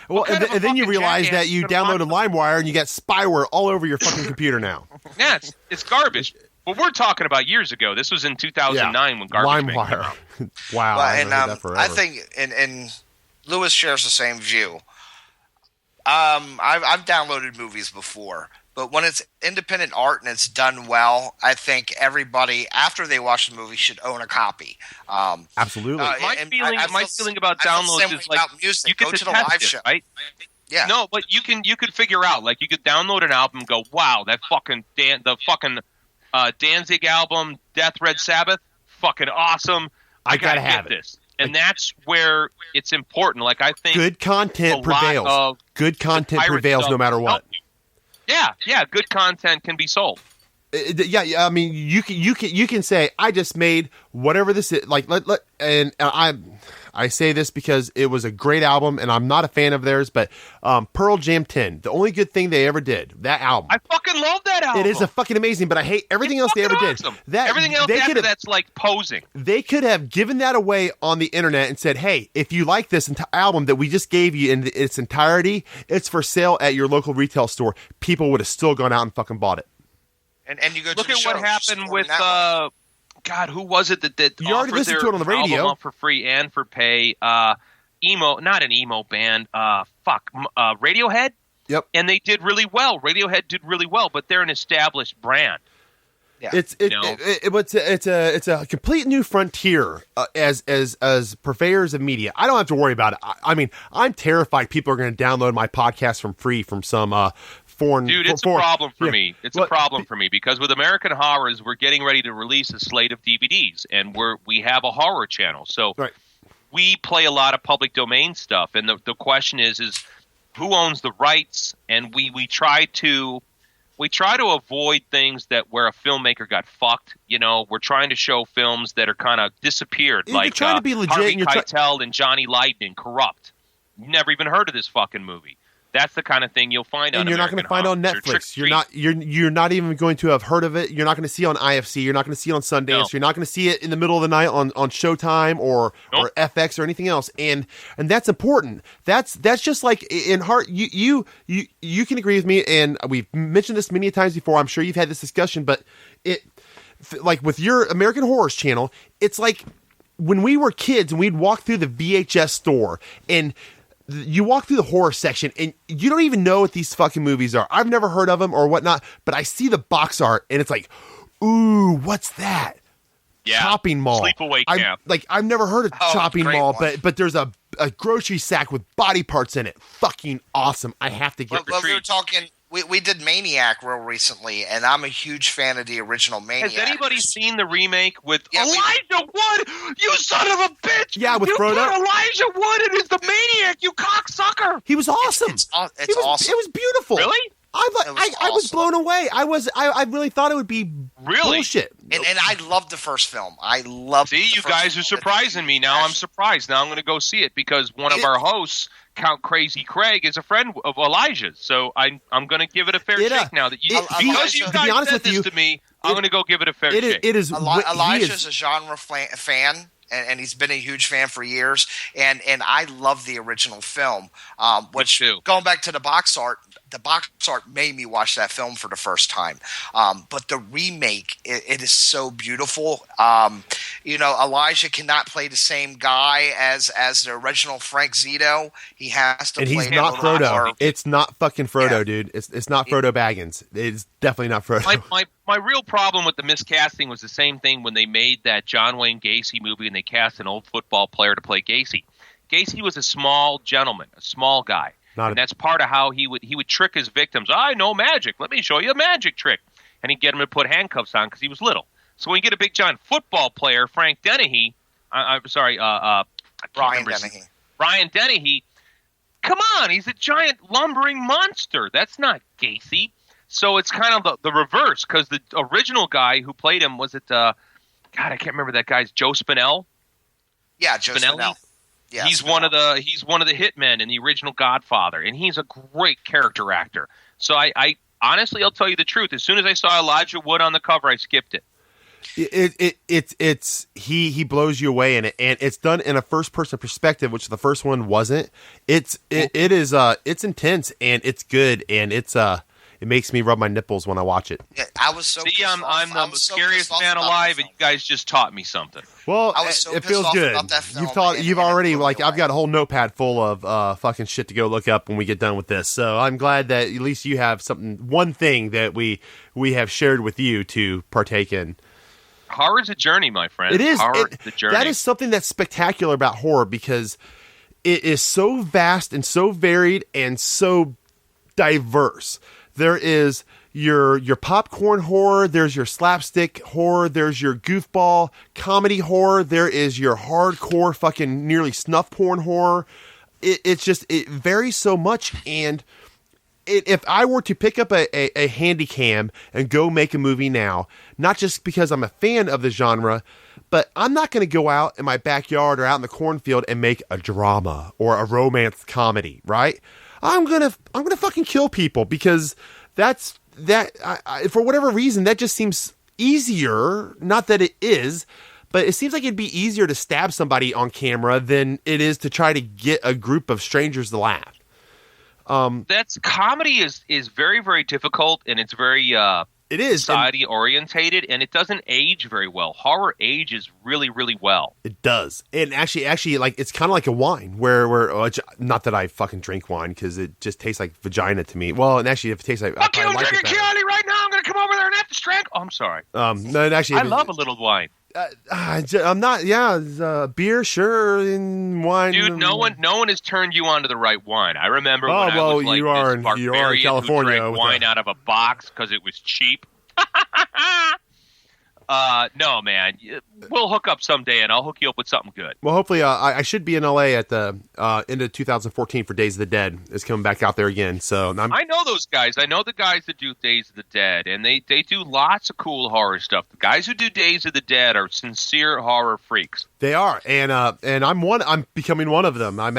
Speaker 2: Well, and then you realize that you downloaded LimeWire and you got spyware all over your fucking computer now.
Speaker 4: Yeah, it's garbage. But we're talking about years ago. This was in 2009 when Garbage Man came out.
Speaker 2: Wow.
Speaker 3: Well, and I think and Lewis shares the same view. I've downloaded movies before, but when it's independent art and it's done well, I think everybody after they watch the movie should own a copy.
Speaker 2: Absolutely.
Speaker 4: My feeling about downloads is like
Speaker 3: music.
Speaker 4: You get
Speaker 3: go
Speaker 4: to
Speaker 3: the
Speaker 4: test
Speaker 3: live
Speaker 4: it,
Speaker 3: show,
Speaker 4: right?
Speaker 3: Yeah.
Speaker 4: No, but you could figure out, like, you could download an album and go, wow, that fucking Danzig album, Death Red Sabbath, fucking awesome. I gotta have this. And that's where it's important. Like, I think
Speaker 2: good content prevails. Good content prevails no matter what.
Speaker 4: Yeah, good content can be sold.
Speaker 2: Yeah, I mean, you can say I just made whatever this is. Like, and I say this because it was a great album, and I'm not a fan of theirs. But Pearl Jam 10, the only good thing they ever did, that album.
Speaker 4: I fucking love that album.
Speaker 2: It is a fucking amazing, but I hate everything else they ever did.
Speaker 4: Everything else after that's like posing.
Speaker 2: They could have given that away on the internet and said, "Hey, if you like this album that we just gave you in its entirety, it's for sale at your local retail store." People would have still gone out and fucking bought it.
Speaker 3: And you go
Speaker 4: look
Speaker 3: to the
Speaker 4: at
Speaker 3: show,
Speaker 4: what happened with God, who was it that
Speaker 2: you already listened to it on the radio
Speaker 4: for free and for pay? Not an emo band. Radiohead.
Speaker 2: Yep.
Speaker 4: And they did really well. Radiohead did really well, but they're an established brand.
Speaker 3: Yeah.
Speaker 2: It's a complete new frontier as purveyors of media. I don't have to worry about it. I mean, I'm terrified people are going to download my podcast from free from some foreign.
Speaker 4: Dude, it's a problem for me. It's a problem for me because with American Horrors, we're getting ready to release a slate of DVDs, and we have a horror channel. So we play a lot of public domain stuff, and the question is who owns the rights? And we try to avoid things where a filmmaker got fucked. You know, we're trying to show films that are kind of disappeared,
Speaker 2: you're
Speaker 4: like
Speaker 2: trying to be legit,
Speaker 4: Harvey Keitel and Johnny Lightning, Corrupt. You never even heard of this fucking movie. That's the kind of thing you'll find on.
Speaker 2: And you're not going to find on Netflix. You're not even going to have heard of it. You're not going to see it on IFC. You're not going to see it on Sundance. No. You're not going to see it in the middle of the night on Showtime or FX or anything else. And that's important. That's just like in heart. You can agree with me. And we've mentioned this many times before. I'm sure you've had this discussion, but like with your American Horrors channel, it's like when we were kids and we'd walk through the VHS store and you walk through the horror section and you don't even know what these fucking movies are. I've never heard of them or whatnot, but I see the box art and it's like, ooh, what's that?
Speaker 4: Yeah.
Speaker 2: Chopping Mall.
Speaker 4: Sleepaway Camp.
Speaker 2: I've never heard of Chopping Mall,
Speaker 3: one.
Speaker 2: but there's a grocery sack with body parts in it. Fucking awesome. I have to get
Speaker 3: we were talking. We did Maniac real recently, and I'm a huge fan of the original Maniac.
Speaker 4: Has anybody seen the remake with Elijah Wood? You son of a bitch!
Speaker 2: Yeah, with
Speaker 4: you
Speaker 2: Frodo.
Speaker 4: Put Elijah Wood in as the Maniac, you cocksucker!
Speaker 2: He was awesome.
Speaker 3: It's awesome.
Speaker 2: It was beautiful.
Speaker 4: Really?
Speaker 2: I was blown away. I really thought it would be bullshit.
Speaker 3: And I loved the first film. I loved.
Speaker 4: See, you guys are surprising me now. I'm surprised. Now I'm going to go see it because one of our hosts, Count Crazy Craig, is a friend of Elijah's. So I'm going to give it a fair shake now that because you guys said this to me. I'm going to go give it a fair shake.
Speaker 2: It is.
Speaker 3: Elijah's a genre fan. And he's been a huge fan for years, and I love the original film. Which going back to the box art made me watch that film for the first time. But the remake, it is so beautiful. Elijah cannot play the same guy as the original Frank Zito. He has to.
Speaker 2: And
Speaker 3: play
Speaker 2: he's not Frodo.
Speaker 3: More.
Speaker 2: It's not fucking Frodo, dude. It's not Frodo Baggins. It's definitely not Frodo.
Speaker 4: My real problem with the miscasting was the same thing when they made that John Wayne Gacy movie and they cast an old football player to play Gacy. Gacy was a small gentleman, a small guy. And that's part of how he would trick his victims. I know magic. Let me show you a magic trick. And he'd get him to put handcuffs on because he was little. So when you get a big giant football player, Frank Dennehy, Brian Dennehy, come on, he's a giant lumbering monster. That's not Gacy. So it's kind of the reverse because the original guy who played him I can't remember that guy's Joe Spinell.
Speaker 3: Yeah, Joe Spinell. Yeah,
Speaker 4: he's one of the hitmen in the original Godfather, and he's a great character actor. So I honestly, I'll tell you the truth. As soon as I saw Elijah Wood on the cover, I skipped it.
Speaker 2: He blows you away in it, and it's done in a first person perspective, which the first one wasn't. It's intense and it's good, and it makes me rub my nipples when I watch it.
Speaker 3: Yeah, I was so.
Speaker 4: See, I'm the scariest man alive, and you guys just taught me something.
Speaker 2: Well,
Speaker 3: I was so
Speaker 2: it feels good. You've already I've got a whole notepad full of fucking shit to go look up when we get done with this. So I'm glad that at least you have one thing that we have shared with you to partake in.
Speaker 4: Horror is a journey, my friend.
Speaker 2: It is.
Speaker 4: Horror is a journey.
Speaker 2: That is something that's spectacular about horror, because it is so vast and so varied and so diverse. There is your popcorn horror, there's your slapstick horror, there's your goofball comedy horror, there is your hardcore fucking nearly snuff porn horror. It varies so much, and if I were to pick up a handy cam and go make a movie now, not just because I'm a fan of the genre, but I'm not going to go out in my backyard or out in the cornfield and make a drama or a romance comedy, right? I'm gonna fucking kill people, because for whatever reason, that just seems easier. Not that it is, but it seems like it'd be easier to stab somebody on camera than it is to try to get a group of strangers to laugh.
Speaker 4: That's comedy is very, very difficult, and it's very
Speaker 2: it is
Speaker 4: society orientated, and it doesn't age very well. Horror ages really, really well.
Speaker 2: It does. And actually, like, it's kind of like a wine where not that I fucking drink wine, because it just tastes like vagina to me. Well, and actually, if it tastes like,
Speaker 4: fuck you, I'm drinking Kiali right now. I'm gonna come over there and have to strangle. Oh, I'm sorry.
Speaker 2: No, actually,
Speaker 4: I love a little wine.
Speaker 2: I'm not. Yeah, beer, sure, and wine.
Speaker 4: Dude, no one has turned you on to the right wine. I remember when I was like
Speaker 2: you are in California
Speaker 4: who drank wine out of a box because it was cheap. No, man. We'll hook up someday, and I'll hook you up with something good.
Speaker 2: Well, hopefully, I should be in LA at the end of 2014 for Days of the Dead. It's coming back out there again. So
Speaker 4: I know those guys. I know the guys that do Days of the Dead, and they do lots of cool horror stuff. The guys who do Days of the Dead are sincere horror freaks. They
Speaker 2: are, and I'm becoming one of them. I'm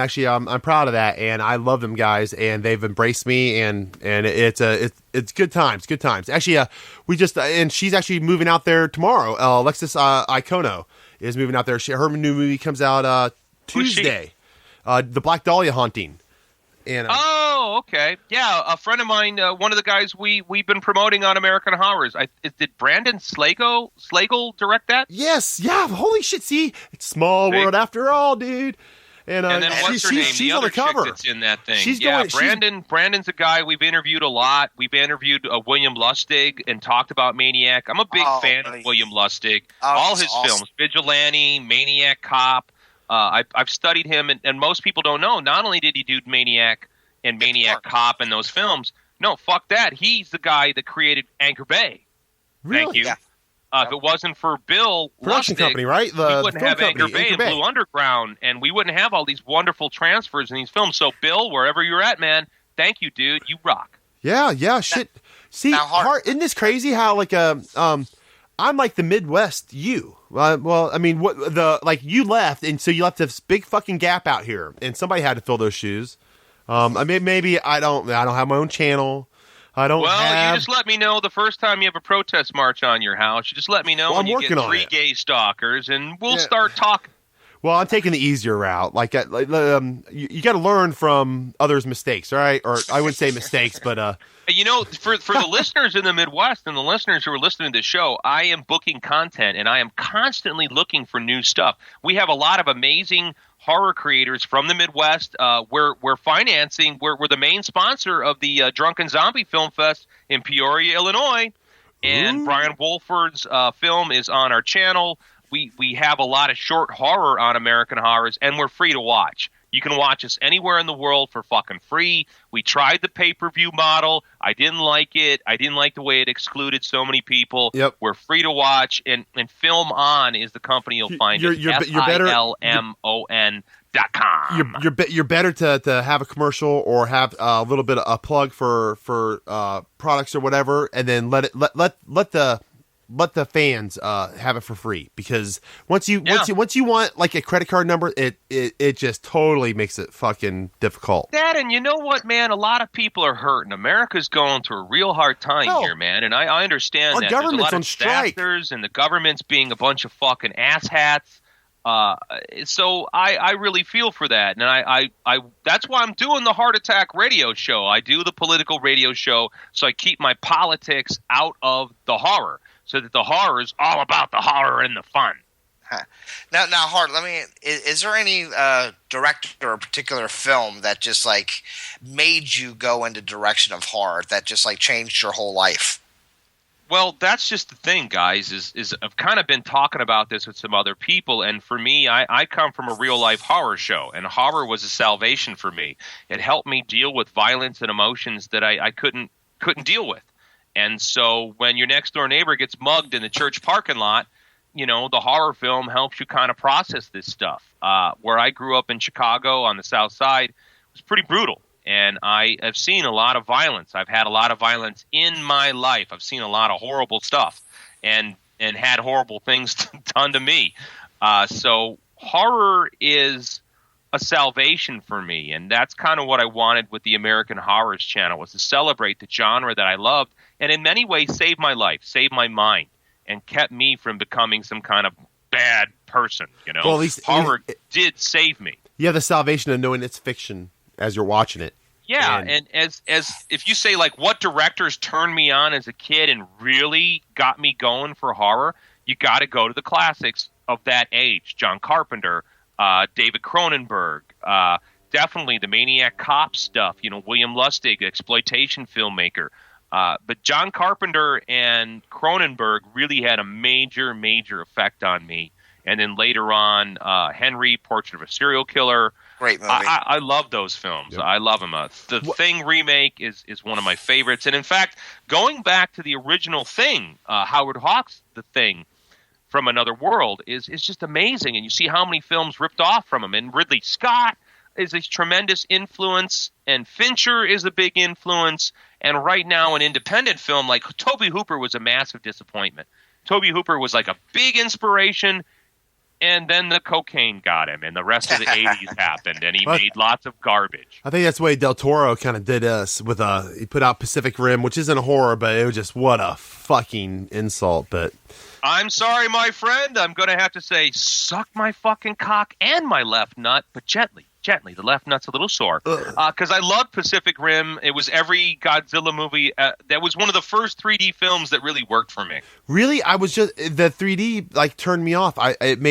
Speaker 2: proud of that, and I love them guys, and they've embraced me, and it's good times, good times. Actually, we just and she's actually moving out there tomorrow. Alexis Icono is moving out there. Her new movie comes out Tuesday, The Black Dahlia Haunting. And,
Speaker 4: okay. Yeah, a friend of mine, one of the guys we've been promoting on American Horrors. Did Brandon Slagle direct that?
Speaker 2: Yes. Yeah. Holy shit. See, it's small world after all, dude. And
Speaker 4: then what's her name?
Speaker 2: She's
Speaker 4: the
Speaker 2: on
Speaker 4: other
Speaker 2: the cover.
Speaker 4: Chick that's in that thing. Brandon's a guy we've interviewed a lot. We've interviewed William Lustig and talked about Maniac. I'm a big fan of William Lustig. All his films, Vigilante, Maniac Cop. I've studied him, and most people don't know. Not only did he do Maniac and Maniac Cop and those films, no, fuck that. He's the guy that created Anchor Bay.
Speaker 2: Really?
Speaker 4: Thank you.
Speaker 3: Yeah.
Speaker 4: If it wasn't for Bill
Speaker 2: production
Speaker 4: Lustig,
Speaker 2: company, right?
Speaker 4: We wouldn't have Anchor Bay and Blue Underground, and we wouldn't have all these wonderful transfers in these films. So, Bill, wherever you're at, man, thank you, dude. You rock.
Speaker 2: Yeah, shit. See, isn't this crazy how like I'm like the Midwest you. Well, I mean, you left, and so you left this big fucking gap out here, and somebody had to fill those shoes. I mean, maybe I don't have my own channel. You
Speaker 4: just let me know the first time you have a protest march on your house. You just let me know when you get 3 gay stalkers, and we'll start talking.
Speaker 2: Well, I'm taking the easier route. You got to learn from others' mistakes, all right? Or I wouldn't say mistakes, but
Speaker 4: for the listeners in the Midwest and the listeners who are listening to the show, I am booking content, and I am constantly looking for new stuff. We have a lot of amazing horror creators from the Midwest. We're financing. We're the main sponsor of the Drunken Zombie Film Fest in Peoria, Illinois, and Brian Wolford's film is on our channel. We have a lot of short horror on American Horrors, and we're free to watch. You can watch us anywhere in the world for fucking free. We tried the pay-per-view model. I didn't like it. I didn't like the way it excluded so many people.
Speaker 2: Yep.
Speaker 4: We're free to watch, and Film On is the company you'll find at FILMON.com.
Speaker 2: You're better to have a commercial or have a little bit of a plug for products or whatever, and then let the let the fans have it for free, because once you want like a credit card number, it just totally makes it fucking difficult.
Speaker 4: That, and you know what, man, a lot of people are hurting. America's going through a real hard time here, man, and I understand that there's a lot of disasters and the government's being a bunch of fucking asshats. So I really feel for that, and I that's why I'm doing the Heart Attack radio show. I do the political radio show, so I keep my politics out of the horror, so that the horror is all about the horror and the fun.
Speaker 3: Huh. Now, Hart, is there any director or particular film that just like made you go into direction of horror, that just like changed your whole life?
Speaker 4: Well, that's just the thing, guys, is I've kind of been talking about this with some other people, and for me, I come from a real-life horror show, and horror was a salvation for me. It helped me deal with violence and emotions that I couldn't deal with. And so when your next-door neighbor gets mugged in the church parking lot, you know, the horror film helps you kind of process this stuff. Where I grew up in Chicago on the South Side, it was pretty brutal. And I have seen a lot of violence. I've had a lot of violence in my life. I've seen a lot of horrible stuff and had horrible things done to me. So horror is a salvation for me. And that's kind of what I wanted with the American Horrors channel, was to celebrate the genre that I loved and in many ways saved my life, saved my mind, and kept me from becoming some kind of bad person. You know, well, at least, horror did save me.
Speaker 2: You have the salvation of knowing it's fiction as you're watching it.
Speaker 4: Yeah, and as if you say, like, what directors turned me on as a kid and really got me going for horror, you got to go to the classics of that age. John Carpenter, David Cronenberg, definitely the Maniac Cop stuff, you know, William Lustig, exploitation filmmaker. But John Carpenter and Cronenberg really had a major, major effect on me. And then later on, Henry, Portrait of a Serial Killer.
Speaker 3: Great movie.
Speaker 4: I love those films. Yep. I love them. The Thing remake is one of my favorites. And in fact, going back to the original Thing, Howard Hawks' The Thing from Another World is just amazing. And you see how many films ripped off from him. And Ridley Scott is a tremendous influence. And Fincher is a big influence. And right now, an independent film like Tobe Hooper was a massive disappointment. Tobe Hooper was like a big inspiration. And then the cocaine got him, and the rest of the 80s happened, and he made lots of garbage.
Speaker 2: I think that's the way Del Toro kind of did us with he put out Pacific Rim, which isn't a horror, but it was just, what a fucking insult. But
Speaker 4: I'm sorry, my friend. I'm going to have to say, suck my fucking cock and my left nut, but gently. The left nut's a little sore. Because I loved Pacific Rim. It was every Godzilla movie. That was one of the first 3D films that really worked for me.
Speaker 2: Really? I was just, the 3D like turned me off. It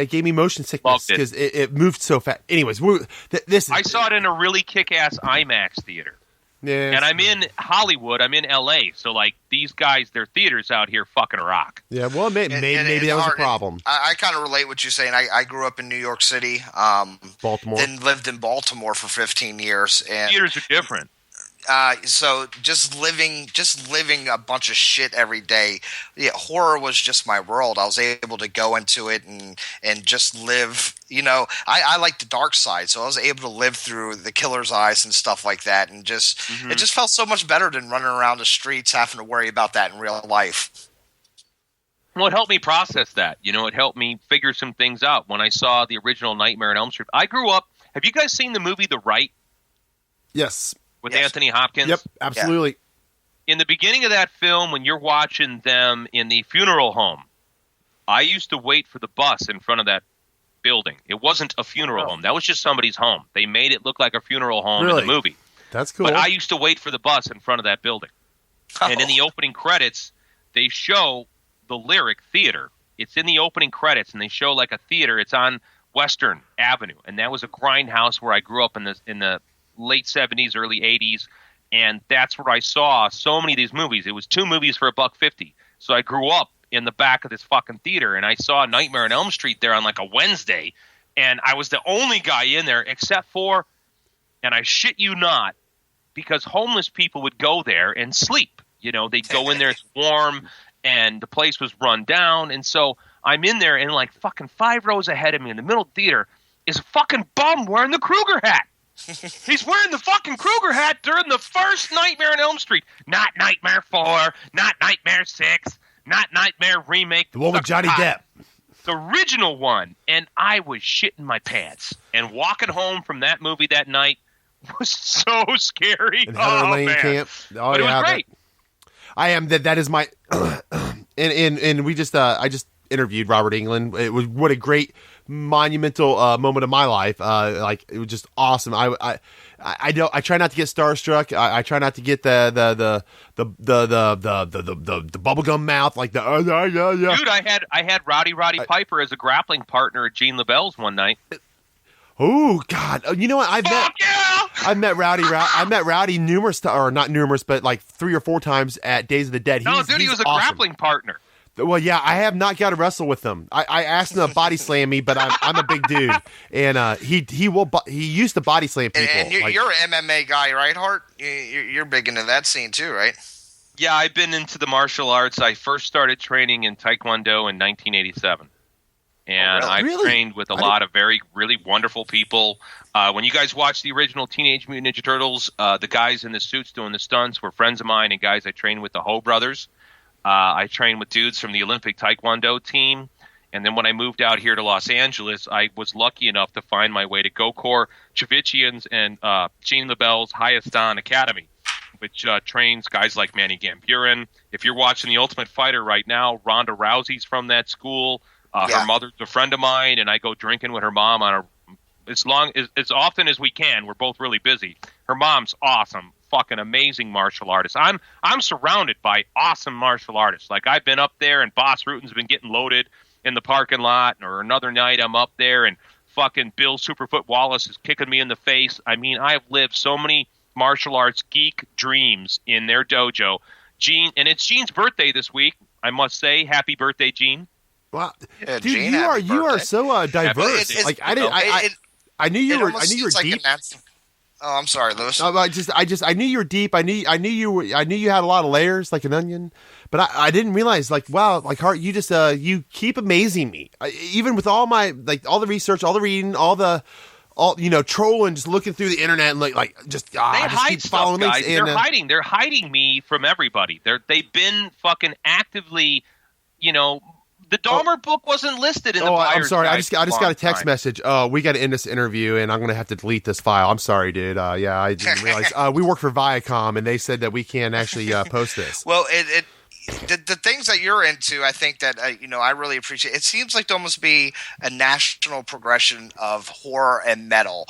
Speaker 2: gave me motion sickness because it moved so fast. Anyways, I
Speaker 4: saw it in a really kick-ass IMAX theater. Yeah, and I'm in Hollywood. I'm in L.A. So, like, these guys, their theaters out here fucking rock.
Speaker 2: Yeah, well, maybe that was a problem.
Speaker 3: I kind of relate what you're saying. I grew up in New York City.
Speaker 2: Baltimore.
Speaker 3: Then lived in Baltimore for 15 years. And
Speaker 4: theaters are different.
Speaker 3: So just living a bunch of shit every day. Yeah, horror was just my world. I was able to go into it and just live. You know, I like the dark side, so I was able to live through the killer's eyes and stuff like that, and just it just felt so much better than running around the streets having to worry about that in real life.
Speaker 4: Well, it helped me process that. You know, it helped me figure some things out. When I saw the original Nightmare on Elm Street, I grew up. Have you guys seen the movie The Right?
Speaker 2: Yes.
Speaker 4: With Anthony Hopkins?
Speaker 2: Yep, absolutely.
Speaker 4: Yeah. In the beginning of that film, when you're watching them in the funeral home, I used to wait for the bus in front of that building. It wasn't a funeral home. That was just somebody's home. They made it look like a funeral home in the movie.
Speaker 2: That's cool.
Speaker 4: But I used to wait for the bus in front of that building. And in the opening credits, they show the lyric theater. It's in the opening credits, and they show like a theater. It's on Western Avenue, and that was a grindhouse where I grew up in the late 70s, early 80s, and that's where I saw so many of these movies. It was 2 movies for $1.50. So I grew up in the back of this fucking theater, and I saw Nightmare on Elm Street there on like a Wednesday, and I was the only guy in there except for, and I shit you not, because homeless people would go there and sleep. You know, they'd go in there, it's warm, and the place was run down, and so I'm in there, and like fucking 5 rows ahead of me in the middle of the theater is a fucking bum wearing the Kruger hat. He's wearing the fucking Kruger hat during the first Nightmare on Elm Street. Not Nightmare 4, not Nightmare 6, not Nightmare remake.
Speaker 2: The one with Johnny Depp.
Speaker 4: The original one. And I was shitting my pants. And walking home from that movie that night was so scary.
Speaker 2: In Heather Lane Camp. Oh,
Speaker 4: but it was great.
Speaker 2: I am that is my and we just I just interviewed Robert Englund. It was what a great monumental moment of my life. Like it was just awesome. I try not to get starstruck. I try not to get the bubblegum mouth like the yeah.
Speaker 4: Dude, I had Roddy Piper as a grappling partner at Gene LaBelle's one night.
Speaker 2: Oh God! You know what? I met Rowdy numerous or not numerous, but like 3 or 4 times at Days of the Dead.
Speaker 4: He was a awesome grappling partner.
Speaker 2: Well, yeah, I have not got to wrestle with him. I asked him to body slam me, but I'm a big dude, and he used to body slam people.
Speaker 3: And you're an MMA guy, right, Hart? You're big into that scene too, right?
Speaker 4: Yeah, I've been into the martial arts. I first started training in Taekwondo in 1987. And I've trained with a lot of really wonderful people. When you guys watch the original Teenage Mutant Ninja Turtles, the guys in the suits doing the stunts were friends of mine and guys I trained with the Ho brothers. I trained with dudes from the Olympic Taekwondo team. And then when I moved out here to Los Angeles, I was lucky enough to find my way to Gokor Chavician's and Gene LaBelle's Highest Dan Academy, which trains guys like Manny Gamburin. If you're watching The Ultimate Fighter right now, Ronda Rousey's from that school. Her mother's a friend of mine, and I go drinking with her mom on as often as we can. We're both really busy. Her mom's awesome, fucking amazing martial artist. I'm surrounded by awesome martial artists. Like I've been up there, and Boss Rutan's been getting loaded in the parking lot, or another night I'm up there, and fucking Bill Superfoot Wallace is kicking me in the face. I mean, I've lived so many martial arts geek dreams in their dojo. Gene, and it's Gene's birthday this week. I must say, happy birthday, Gene.
Speaker 2: Wow,
Speaker 3: yeah,
Speaker 2: dude,
Speaker 3: Gene,
Speaker 2: you are so diverse. I knew you were deep.
Speaker 3: Oh, I'm sorry, Lewis.
Speaker 2: I knew you were deep. I knew you had a lot of layers, like an onion. But I didn't realize, like, wow, like Hart, you just you keep amazing me. Even with all my all the research, all the reading, trolling, just looking through the internet and I just keep following
Speaker 4: guys. They're hiding me from everybody. They've been fucking actively, the Dahmer book wasn't listed in the buyer's
Speaker 2: I'm sorry.
Speaker 4: guide
Speaker 2: I just got a text message. Oh, we got to end this interview, and I'm going to have to delete this file. I'm sorry, dude. I didn't realize. We work for Viacom, and they said that we can't actually post this.
Speaker 3: Well, the things that you're into, I think that I really appreciate. It seems like to almost be a national progression of horror and metal.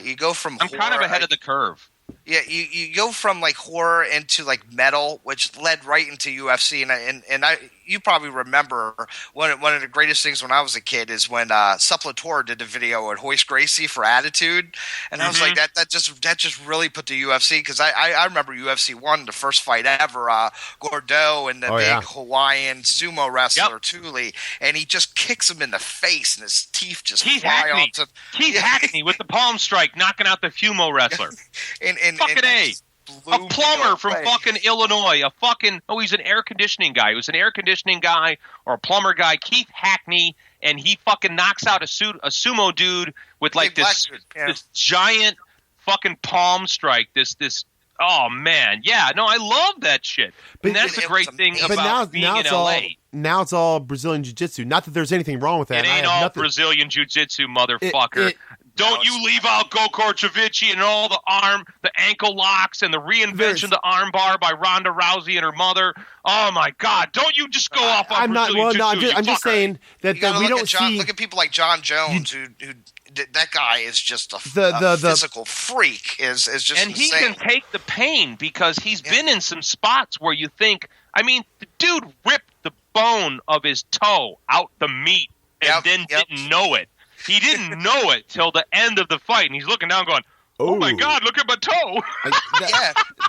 Speaker 3: You go from
Speaker 4: I'm kind of ahead of the curve.
Speaker 3: Yeah, you go from like horror into like metal, which led right into UFC, and you probably remember one of the greatest things when I was a kid is when Suppletor did a video with Hoist Gracie for Attitude, and I was like that just really put the UFC, because I remember UFC 1, the first fight ever, Gordeau and the big Hawaiian sumo wrestler Thule, and he just kicks him in the face and his teeth just fly off.
Speaker 4: Keith Hackney with the palm strike knocking out the sumo wrestler.
Speaker 3: and
Speaker 4: fucking A plumber from fucking Illinois. He's an air conditioning guy. He was an air conditioning guy or a plumber guy, Keith Hackney, and he fucking knocks out a sumo dude with like this giant fucking palm strike. Oh man, yeah, no, I love that shit. And that's the great thing about being in LA.
Speaker 2: Now it's all Brazilian Jiu-Jitsu. Not that there's anything wrong with that.
Speaker 4: It ain't all Brazilian Jiu-Jitsu, motherfucker. Don't you leave out Gokor Chavician and all the ankle locks and the reinvention of the arm bar by Ronda Rousey and her mother. Oh my God! Don't you just go off on Brazilian Jiu-Jitsu?
Speaker 2: I'm just saying that we don't see.
Speaker 3: Look at people like John Jones, who that guy is just a physical freak. Is just
Speaker 4: and
Speaker 3: insane.
Speaker 4: He can take the pain because he's been in some spots where you think. I mean, the dude ripped the bone of his toe out the meat and then didn't know it. He didn't know it till the end of the fight, and he's looking down going, oh my God, look at my toe.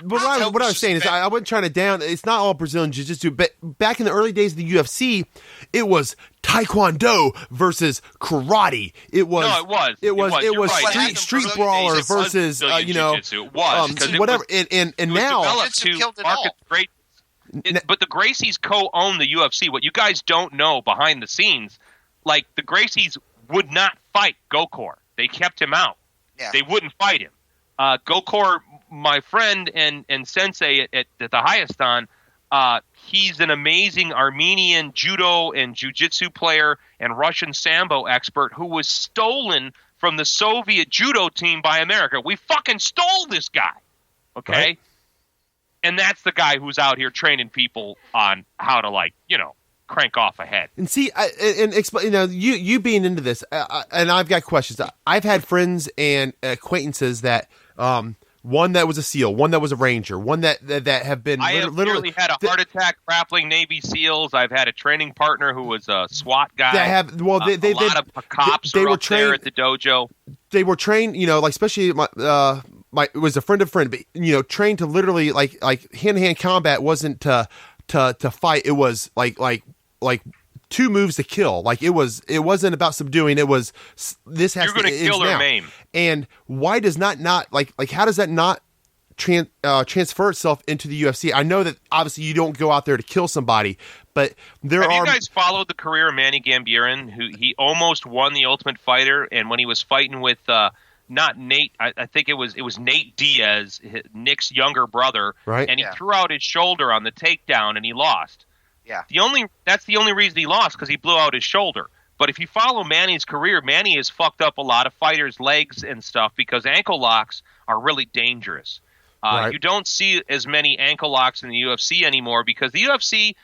Speaker 2: But what I was saying is I wasn't trying to down. It's not all Brazilian Jiu-Jitsu, but back in the early days of the UFC, it was Taekwondo versus karate. It was
Speaker 4: right.
Speaker 2: street brawler versus
Speaker 4: Jiu-Jitsu. It was
Speaker 2: whatever. And now
Speaker 4: developed to market great. But the Gracies co-own the UFC. What you guys don't know behind the scenes, like the Gracies would not fight Gokor. They kept him out. Yeah. They wouldn't fight him. Gokor, my friend and sensei at the Highest Dan, He's an amazing Armenian judo and jiu-jitsu player and Russian sambo expert who was stolen from the Soviet judo team by America. We fucking stole this guy, okay? Right. And that's the guy who's out here training people on how to, crank off a head.
Speaker 2: And see, you being into this, and I've got questions. I've had friends and acquaintances that, one that was a SEAL, one that was a Ranger, one that have been.
Speaker 4: I have literally had a heart attack grappling Navy SEALs. I've had a training partner who was a SWAT guy.
Speaker 2: A lot of cops
Speaker 4: were up there at the dojo.
Speaker 2: They were trained, especially it was a friend of a friend, but trained to literally like hand-to-hand combat wasn't to fight. It was like 2 moves to kill. Like it wasn't about subduing. It was this has
Speaker 4: You're going to kill or maim.
Speaker 2: And why does not how does that not transfer itself into the UFC? I know that obviously you don't go out there to kill somebody, but have
Speaker 4: you guys followed the career of Manny Gambirin? Who he almost won the Ultimate Fighter, and when he was fighting with not Nate, I think it was Nate Diaz, Nick's younger brother,
Speaker 2: right?
Speaker 4: And he threw out his shoulder on the takedown, and he lost.
Speaker 3: Yeah.
Speaker 4: That's the only reason he lost, because he blew out his shoulder. But if you follow Manny's career, Manny has fucked up a lot of fighters' legs and stuff because ankle locks are really dangerous. Right. You don't see as many ankle locks in the UFC anymore because the UFC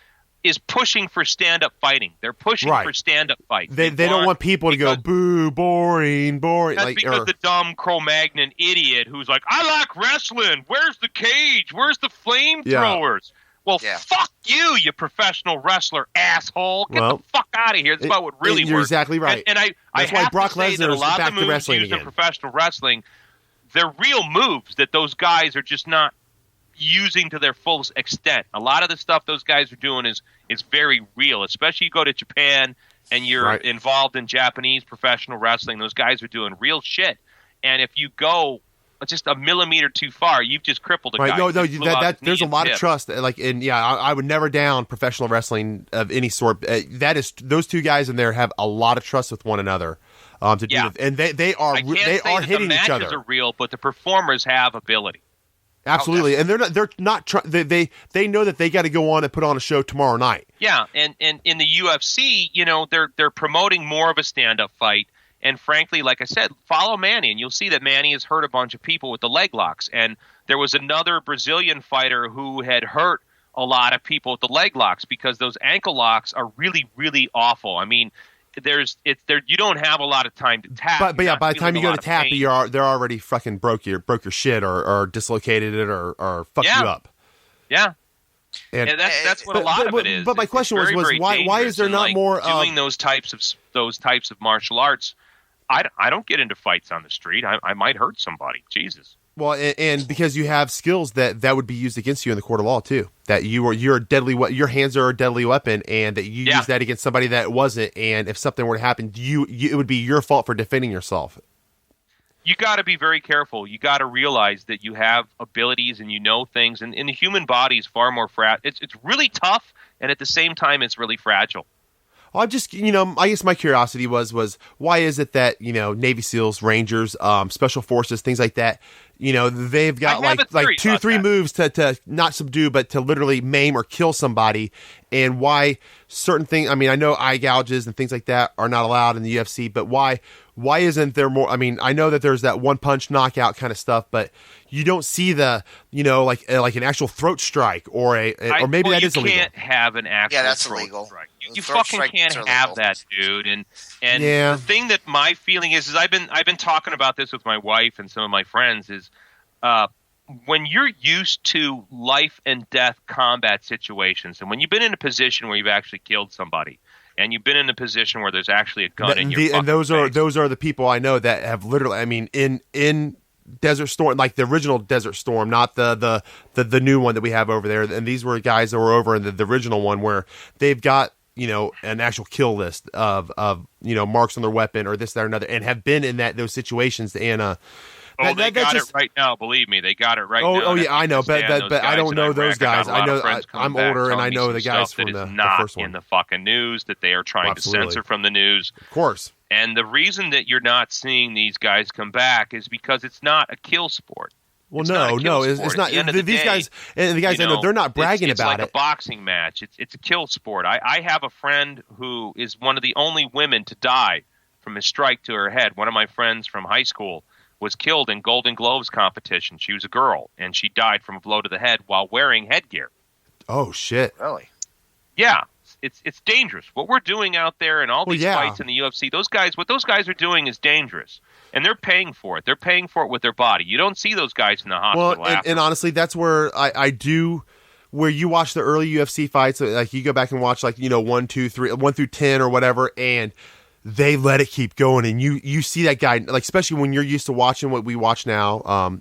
Speaker 4: is pushing for stand-up fighting. They're pushing for stand-up fights.
Speaker 2: They don't want people to go, boo, boring.
Speaker 4: That's because the dumb Cro-Magnon idiot who's like, I like wrestling. Where's the cage? Where's the flamethrowers? Yeah. Well, fuck you professional wrestler, asshole. Get the fuck out of here. That's about what really works.
Speaker 2: You're exactly right.
Speaker 4: And I have to say that a lot of the moves used in professional wrestling, they're real moves that those guys are just not using to their full extent. A lot of the stuff those guys are doing is very real, especially you go to Japan and you're involved in Japanese professional wrestling. Those guys are doing real shit. And if you go just a millimeter too far, you've just crippled a guy.
Speaker 2: No, there's a lot of trust. I would never down professional wrestling of any sort. Those 2 guys in there have a lot of trust with one another to do it, and they are hitting each other.
Speaker 4: The matches are real, but the performers have ability.
Speaker 2: Absolutely, and they're not. They know that they got to go on and put on a show tomorrow night.
Speaker 4: Yeah, and in the UFC, they're promoting more of a stand-up fight. And frankly, like I said, follow Manny, and you'll see that Manny has hurt a bunch of people with the leg locks. And there was another Brazilian fighter who had hurt a lot of people with the leg locks because those ankle locks are really, really awful. I mean, you don't have a lot of time to tap.
Speaker 2: But by the time you go to tap, they're already fucking broke your shit or dislocated it or fucked you up.
Speaker 4: Yeah. And that's what a lot of it is.
Speaker 2: But my question was why is there not more
Speaker 4: doing those types of martial arts? I don't get into fights on the street. I might hurt somebody. Jesus.
Speaker 2: Well, and because you have skills that would be used against you in the court of law too. That you're a deadly. Your hands are a deadly weapon, and that you use that against somebody that wasn't. And if something were to happen, it would be your fault for defending yourself.
Speaker 4: You got to be very careful. You got to realize that you have abilities and you know things, and the human body is far more it's really tough, and at the same time, it's really fragile.
Speaker 2: Well, I guess my curiosity was why is it that, Navy SEALs, Rangers, Special Forces, things like that, they've got like 2-3 moves to not subdue, but to literally maim or kill somebody, and why certain things, I mean, I know eye gouges and things like that are not allowed in the UFC, but why isn't there more? I mean, I know that there's that one punch knockout kind of stuff, but you don't see the, like an actual throat strike or maybe that is illegal.
Speaker 4: You can't have an actual
Speaker 3: that's
Speaker 4: throat
Speaker 3: illegal.
Speaker 4: Strike. You fucking can't have that, dude. And the thing that my feeling is I've been talking about this with my wife and some of my friends is when you're used to life and death combat situations, and when you've been in a position where you've actually killed somebody, and you've been in a position where there's actually a gun in your fucking
Speaker 2: and those
Speaker 4: face.
Speaker 2: are the people I know that have literally, I mean, in Desert Storm, like the original Desert Storm, not the new one that we have over there. And these were guys that were over in the original one where they've got, an actual kill list of marks on their weapon or this, that, or another, and have been in those situations. And
Speaker 4: they got it right now. Believe me, they got it right now.
Speaker 2: Oh yeah, I know, but I don't know those guys. I know I'm older, and I know the guys from the first one.
Speaker 4: In the fucking news that they are trying to censor from the news,
Speaker 2: of course.
Speaker 4: And the reason that you're not seeing these guys come back is because it's not a kill sport.
Speaker 2: Well, no, it's not. These guys, and the guys I know, they're not bragging
Speaker 4: it's
Speaker 2: about
Speaker 4: like a boxing match. It's a kill sport. I have a friend who is one of the only women to die from a strike to her head. One of my friends from high school was killed in Golden Globes competition. She was a girl, and she died from a blow to the head while wearing headgear.
Speaker 2: Oh, shit.
Speaker 3: Really?
Speaker 4: Yeah. It's dangerous. What we're doing out there and all these fights in the UFC, what those guys are doing is dangerous. And they're paying for it. They're paying for it with their body. You don't see those guys in the hospital.
Speaker 2: Well, and honestly, that's where I do, where you watch the early UFC fights, like you go back and watch 1, 2, 3, 1 through 10 or whatever, and they let it keep going. And you see that guy, like, especially when you're used to watching what we watch now,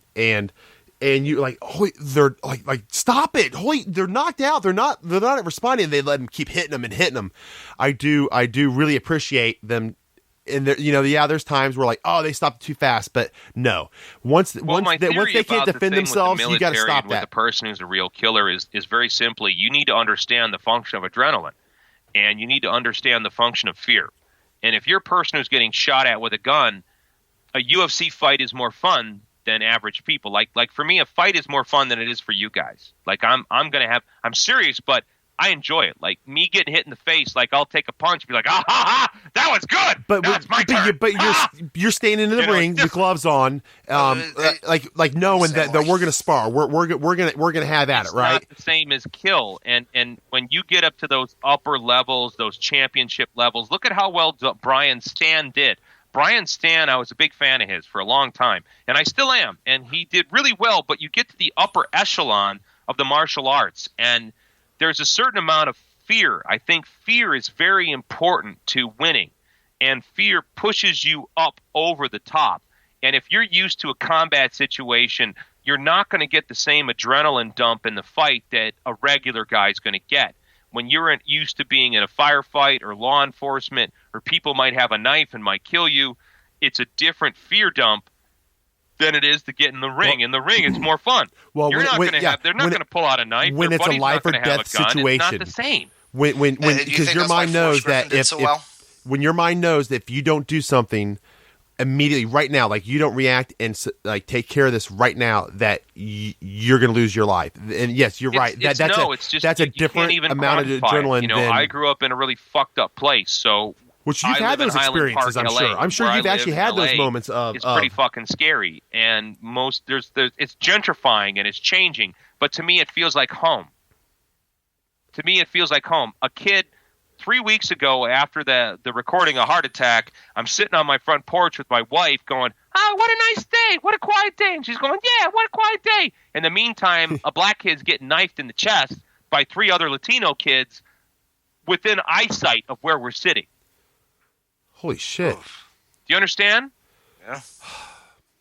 Speaker 2: and you like, holy, they're like, stop it! Holy, they're knocked out. They're not responding. And they let them keep hitting them and hitting them. I do really appreciate them. And there's times where like, oh, they stopped too fast. But no, once they can't defend themselves, you got to stop that.
Speaker 4: The person who's a real killer is very simply, you need to understand the function of adrenaline, and you need to understand the function of fear. And if you're a person who's getting shot at with a gun, a UFC fight is more fun than average people. Like for me, a fight is more fun than it is for you guys. Like I'm serious, but I enjoy it. Like me getting hit in the face, like I'll take a punch and be like, ah ha ha, that was good.
Speaker 2: But
Speaker 4: now it's my turn.
Speaker 2: You're standing in the ring with gloves on, like knowing that we're gonna spar. We're gonna have at it, right?
Speaker 4: It's not the same as kill. And when you get up to those upper levels, those championship levels, look at how well Brian Stan did. Brian Stan, I was a big fan of his for a long time, and I still am. And he did really well, but you get to the upper echelon of the martial arts, and there's a certain amount of fear. I think fear is very important to winning, and fear pushes you up over the top. And if you're used to a combat situation, you're not going to get the same adrenaline dump in the fight that a regular guy's going to get. When you're used to being in a firefight or law enforcement, or people might have a knife and might kill you, it's a different fear dump than it is to get in the ring. In the ring, it's more fun. Well, they're not going to pull out a knife.
Speaker 2: When it's a life or death situation,
Speaker 4: it's not the same.
Speaker 2: Because your mind knows that when your mind knows that if you don't do something immediately right now, like you don't react and like take care of this right now, that you're going to lose your life. And yes, you're right. That's a different amount of adrenaline.
Speaker 4: I grew up in a really fucked up place, so.
Speaker 2: Which you've had those experiences, I'm sure. I'm sure you've actually had those moments of.
Speaker 4: It's pretty fucking scary, and it's gentrifying and it's changing. But to me, it feels like home. A kid 3 weeks ago, after the recording of Heart Attack, I'm sitting on my front porch with my wife, going, "Oh, what a nice day! What a quiet day!" And she's going, "Yeah, what a quiet day!" In the meantime, a black kid's getting knifed in the chest by 3 other Latino kids within eyesight of where we're sitting.
Speaker 2: Holy shit.
Speaker 4: Do you understand?
Speaker 3: Yeah.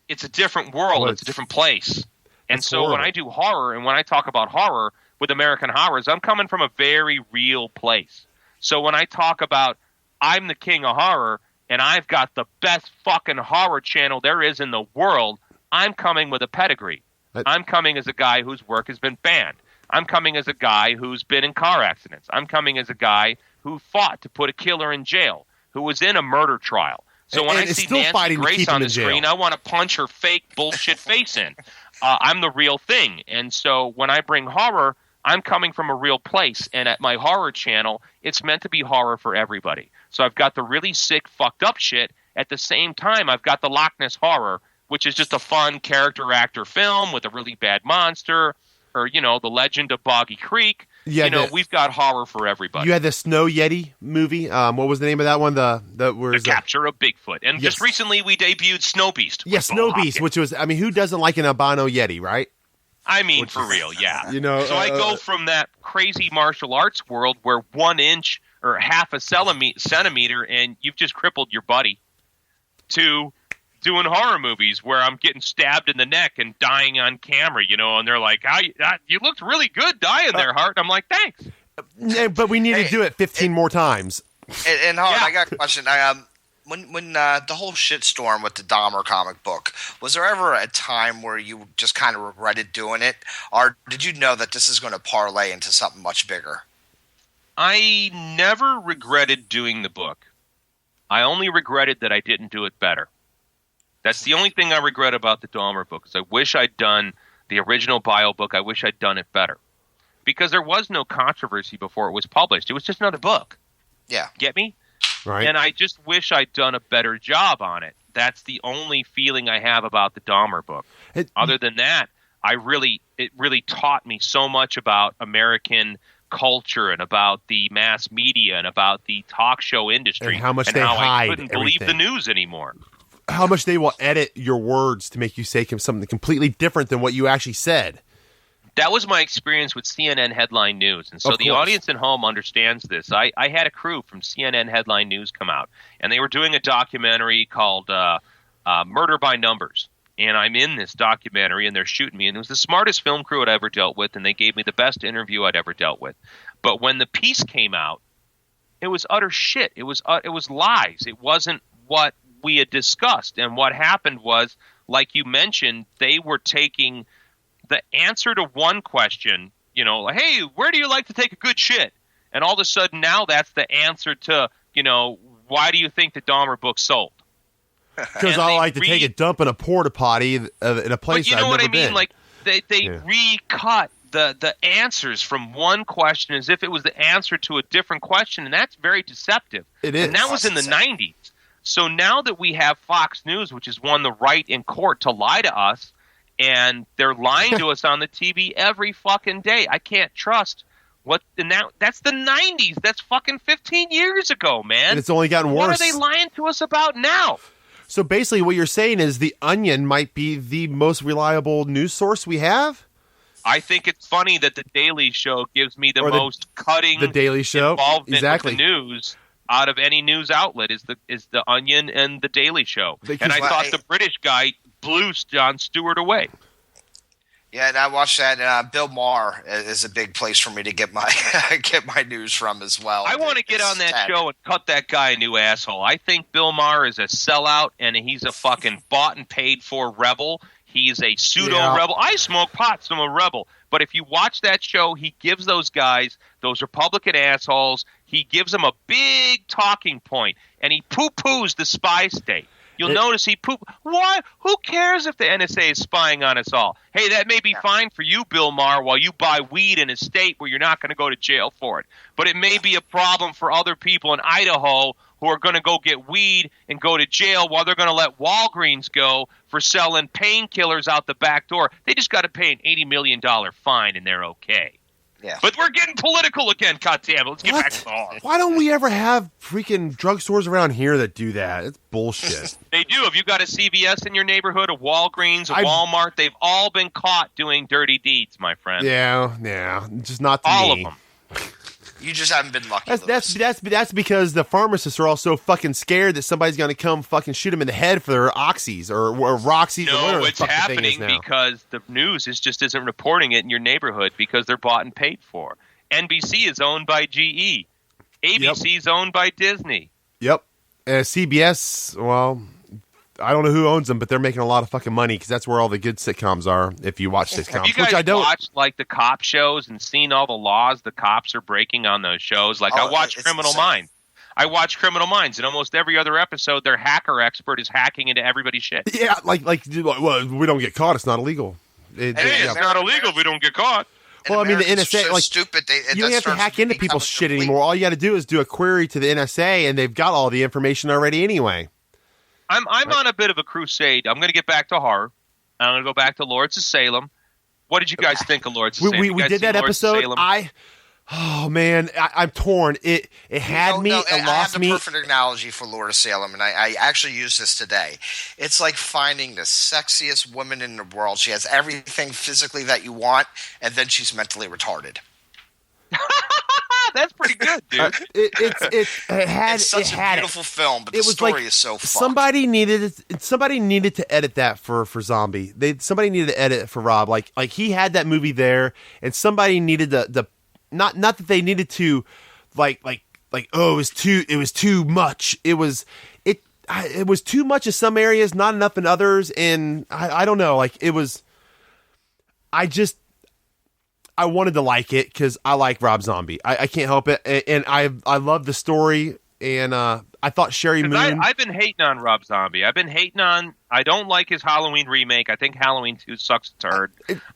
Speaker 4: It's a different world. It's a different place. And so horrible. When I do horror and when I talk about horror with American Horrors, I'm coming from a very real place. So when I talk about I'm the king of horror and I've got the best fucking horror channel there is in the world, I'm coming with a pedigree. I'm coming as a guy whose work has been banned. I'm coming as a guy who's been in car accidents. I'm coming as a guy who fought to put a killer in jail, who was in a murder trial. So when I see Nancy Grace on the screen, I want to punch her fake bullshit face in. I'm the real thing. And so when I bring horror, I'm coming from a real place. And at my horror channel, it's meant to be horror for everybody. So I've got the really sick, fucked up shit. At the same time, I've got the Loch Ness Horror, which is just a fun character actor film with a really bad monster, or, the Legend of Boggy Creek. Yeah, we've got horror for everybody.
Speaker 2: You had the Snow Yeti movie. What was the name of that one? The
Speaker 4: Capture of Bigfoot. And just recently we debuted Snow Beast.
Speaker 2: Yeah, Snow Beast, which was, who doesn't like an albino Yeti, right?
Speaker 4: For real, yeah. So I go from that crazy martial arts world where 1 inch or half a centimeter and you've just crippled your buddy, to doing horror movies where I'm getting stabbed in the neck and dying on camera, and they're like, you looked really good dying there, Hart. And I'm like, thanks.
Speaker 2: But we need to do it 15 more times.
Speaker 3: And Hart, I got a question. When the whole shitstorm with the Dahmer comic book, was there ever a time where you just kind of regretted doing it? Or did you know that this is going to parlay into something much bigger?
Speaker 4: I never regretted doing the book. I only regretted that I didn't do it better. That's the only thing I regret about the Dahmer book. Is I wish I'd done the original bio book. I wish I'd done it better, because there was no controversy before it was published. It was just another book.
Speaker 3: Yeah.
Speaker 4: Get me?
Speaker 2: Right.
Speaker 4: And I just wish I'd done a better job on it. That's the only feeling I have about the Dahmer book. Other than that, it really taught me so much about American culture and about the mass media and about the talk show industry
Speaker 2: and how much
Speaker 4: and
Speaker 2: they
Speaker 4: how
Speaker 2: hide
Speaker 4: I couldn't
Speaker 2: everything.
Speaker 4: believe the news anymore.
Speaker 2: How much they will edit your words to make you say something completely different than what you actually said.
Speaker 4: That was my experience with CNN Headline News. And so the audience at home understands this. I had a crew from CNN Headline News come out, and they were doing a documentary called Murder by Numbers. And I'm in this documentary, and they're shooting me. And it was the smartest film crew I'd ever dealt with, and they gave me the best interview I'd ever dealt with. But when the piece came out, it was utter shit. It was lies. It wasn't what we had discussed. And what happened was, like you mentioned, they were taking the answer to one question, like, hey, where do you like to take a good shit? And all of a sudden now that's the answer to, why do you think the Dahmer book sold?
Speaker 2: Because I like to take a dump in a porta potty in a place I've never been. But you know what I mean?
Speaker 4: Like they recut the answers from one question as if it was the answer to a different question, and that's very deceptive.
Speaker 2: It is.
Speaker 4: And that was in the 90s. So now that we have Fox News, which has won the right in court to lie to us, and they're lying to us on the TV every fucking day, I can't trust what. And that's the 90s. That's fucking 15 years ago, man.
Speaker 2: And it's only gotten worse.
Speaker 4: What are they lying to us about now?
Speaker 2: So basically what you're saying is the Onion might be the most reliable news source we have?
Speaker 4: I think it's funny that the Daily Show gives me the most cutting
Speaker 2: the Daily Show
Speaker 4: involvement with the news out of any news outlet is the Onion and the Daily Show. And I thought the British guy blew Jon Stewart away.
Speaker 3: Yeah, and I watched that. Bill Maher is a big place for me to get my news from as well.
Speaker 4: I want to get on that show and cut that guy a new asshole. I think Bill Maher is a sellout, and he's a fucking bought and paid for rebel. He's a pseudo-rebel. I smoke pot, so I'm a rebel. But if you watch that show, he gives those guys, those Republican assholes, he gives them a big talking point, and he poo-poos the spy state. You'll notice he Why? Who cares if the NSA is spying on us all? Hey, that may be fine for you, Bill Maher, while you buy weed in a state where you're not going to go to jail for it. But it may be a problem for other people in Idaho who are going to go get weed and go to jail while they're going to let Walgreens go for selling painkillers out the back door. They just got to pay an $80 million fine, and they're okay.
Speaker 3: Yeah.
Speaker 4: But we're getting political again, goddammit. Let's get back to the horror.
Speaker 2: Why don't we ever have freaking drugstores around here that do that? It's bullshit.
Speaker 4: They do. If you've got a CVS in your neighborhood, a Walgreens, a Walmart, they've all been caught doing dirty deeds, my friend.
Speaker 2: Yeah. Just not to
Speaker 4: all
Speaker 2: me.
Speaker 4: of them.
Speaker 3: You just haven't been lucky.
Speaker 2: That's because the pharmacists are all so fucking scared that somebody's going to come fucking shoot them in the head for their oxys or Roxys.
Speaker 4: No, it's happening because the news just isn't reporting it in your neighborhood because they're bought and paid for. NBC is owned by GE. ABC is owned by Disney.
Speaker 2: Yep. CBS, well, I don't know who owns them, but they're making a lot of fucking money because that's where all the good sitcoms are. If you watch sitcoms,
Speaker 4: have you guys watched like the cop shows and seen all the laws the cops are breaking on those shows? Like I watch Criminal Minds. I watch Criminal Minds, and almost every other episode, their hacker expert is hacking into everybody's shit.
Speaker 2: Yeah, like well, we don't get caught. It's not illegal.
Speaker 4: It's not illegal if we don't get caught.
Speaker 2: Well, I mean, the NSA,
Speaker 3: so
Speaker 2: like,
Speaker 3: stupid.
Speaker 2: You don't have to hack into people's shit anymore. All you got to do is do a query to the NSA, and they've got all the information already anyway.
Speaker 4: I'm on a bit of a crusade. I'm going to get back to horror. I'm going to go back to Lords of Salem. What did you guys think of Lords of Salem?
Speaker 2: We did that episode. I'm torn. It had me. It lost me.
Speaker 3: I have the perfect analogy for Lord of Salem, and I actually use this today. It's like finding the sexiest woman in the world. She has everything physically that you want, and then she's mentally retarded.
Speaker 4: That's pretty good, dude.
Speaker 3: It's such a beautiful film, but the story is so fucked.
Speaker 2: Somebody needed to edit that for Zombie. Somebody needed to edit it for Rob. Like he had that movie there, and somebody needed the not that they needed to like oh it was too much. It was too much in some areas, not enough in others, and I don't know. Like it was. I wanted to like it because I like Rob Zombie. I can't help it, and I love the story, and I thought Sherry Moon.
Speaker 4: I've been hating on Rob Zombie. I don't like his Halloween remake. I think Halloween 2 sucks a turd.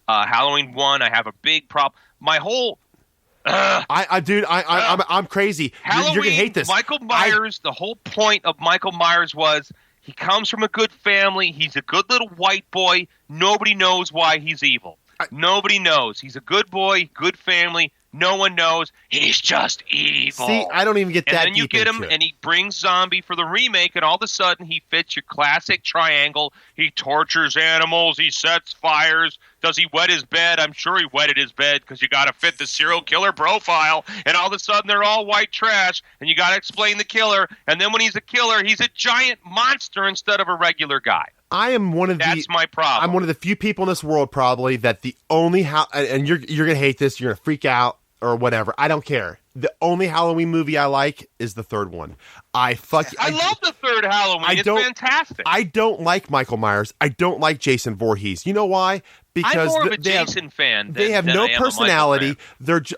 Speaker 4: Halloween 1, I have a big problem. My whole...
Speaker 2: I'm crazy.
Speaker 4: Halloween,
Speaker 2: you're gonna hate this.
Speaker 4: Michael Myers, the whole point of Michael Myers was he comes from a good family. He's a good little white boy. Nobody knows why he's evil. Nobody knows. He's a good boy, good family. No one knows. He's just evil.
Speaker 2: See, I don't even get that.
Speaker 4: And then you get him, and he brings Zombie for the remake, and all of a sudden he fits your classic triangle. He tortures animals. He sets fires. Does he wet his bed? I'm sure he wetted his bed because you got to fit the serial killer profile. And all of a sudden they're all white trash, and you got to explain the killer. And then when he's a killer, he's a giant monster instead of a regular guy.
Speaker 2: That's
Speaker 4: my problem.
Speaker 2: I'm one of the few people in this world probably that the only and you're gonna hate this. You're gonna freak out or whatever. I don't care. The only Halloween movie I like is the third one. I
Speaker 4: love the third Halloween. It's fantastic.
Speaker 2: I don't like Michael Myers. I don't like Jason Voorhees. You know why? Because
Speaker 4: I'm more of a Jason fan.
Speaker 2: They have no personality.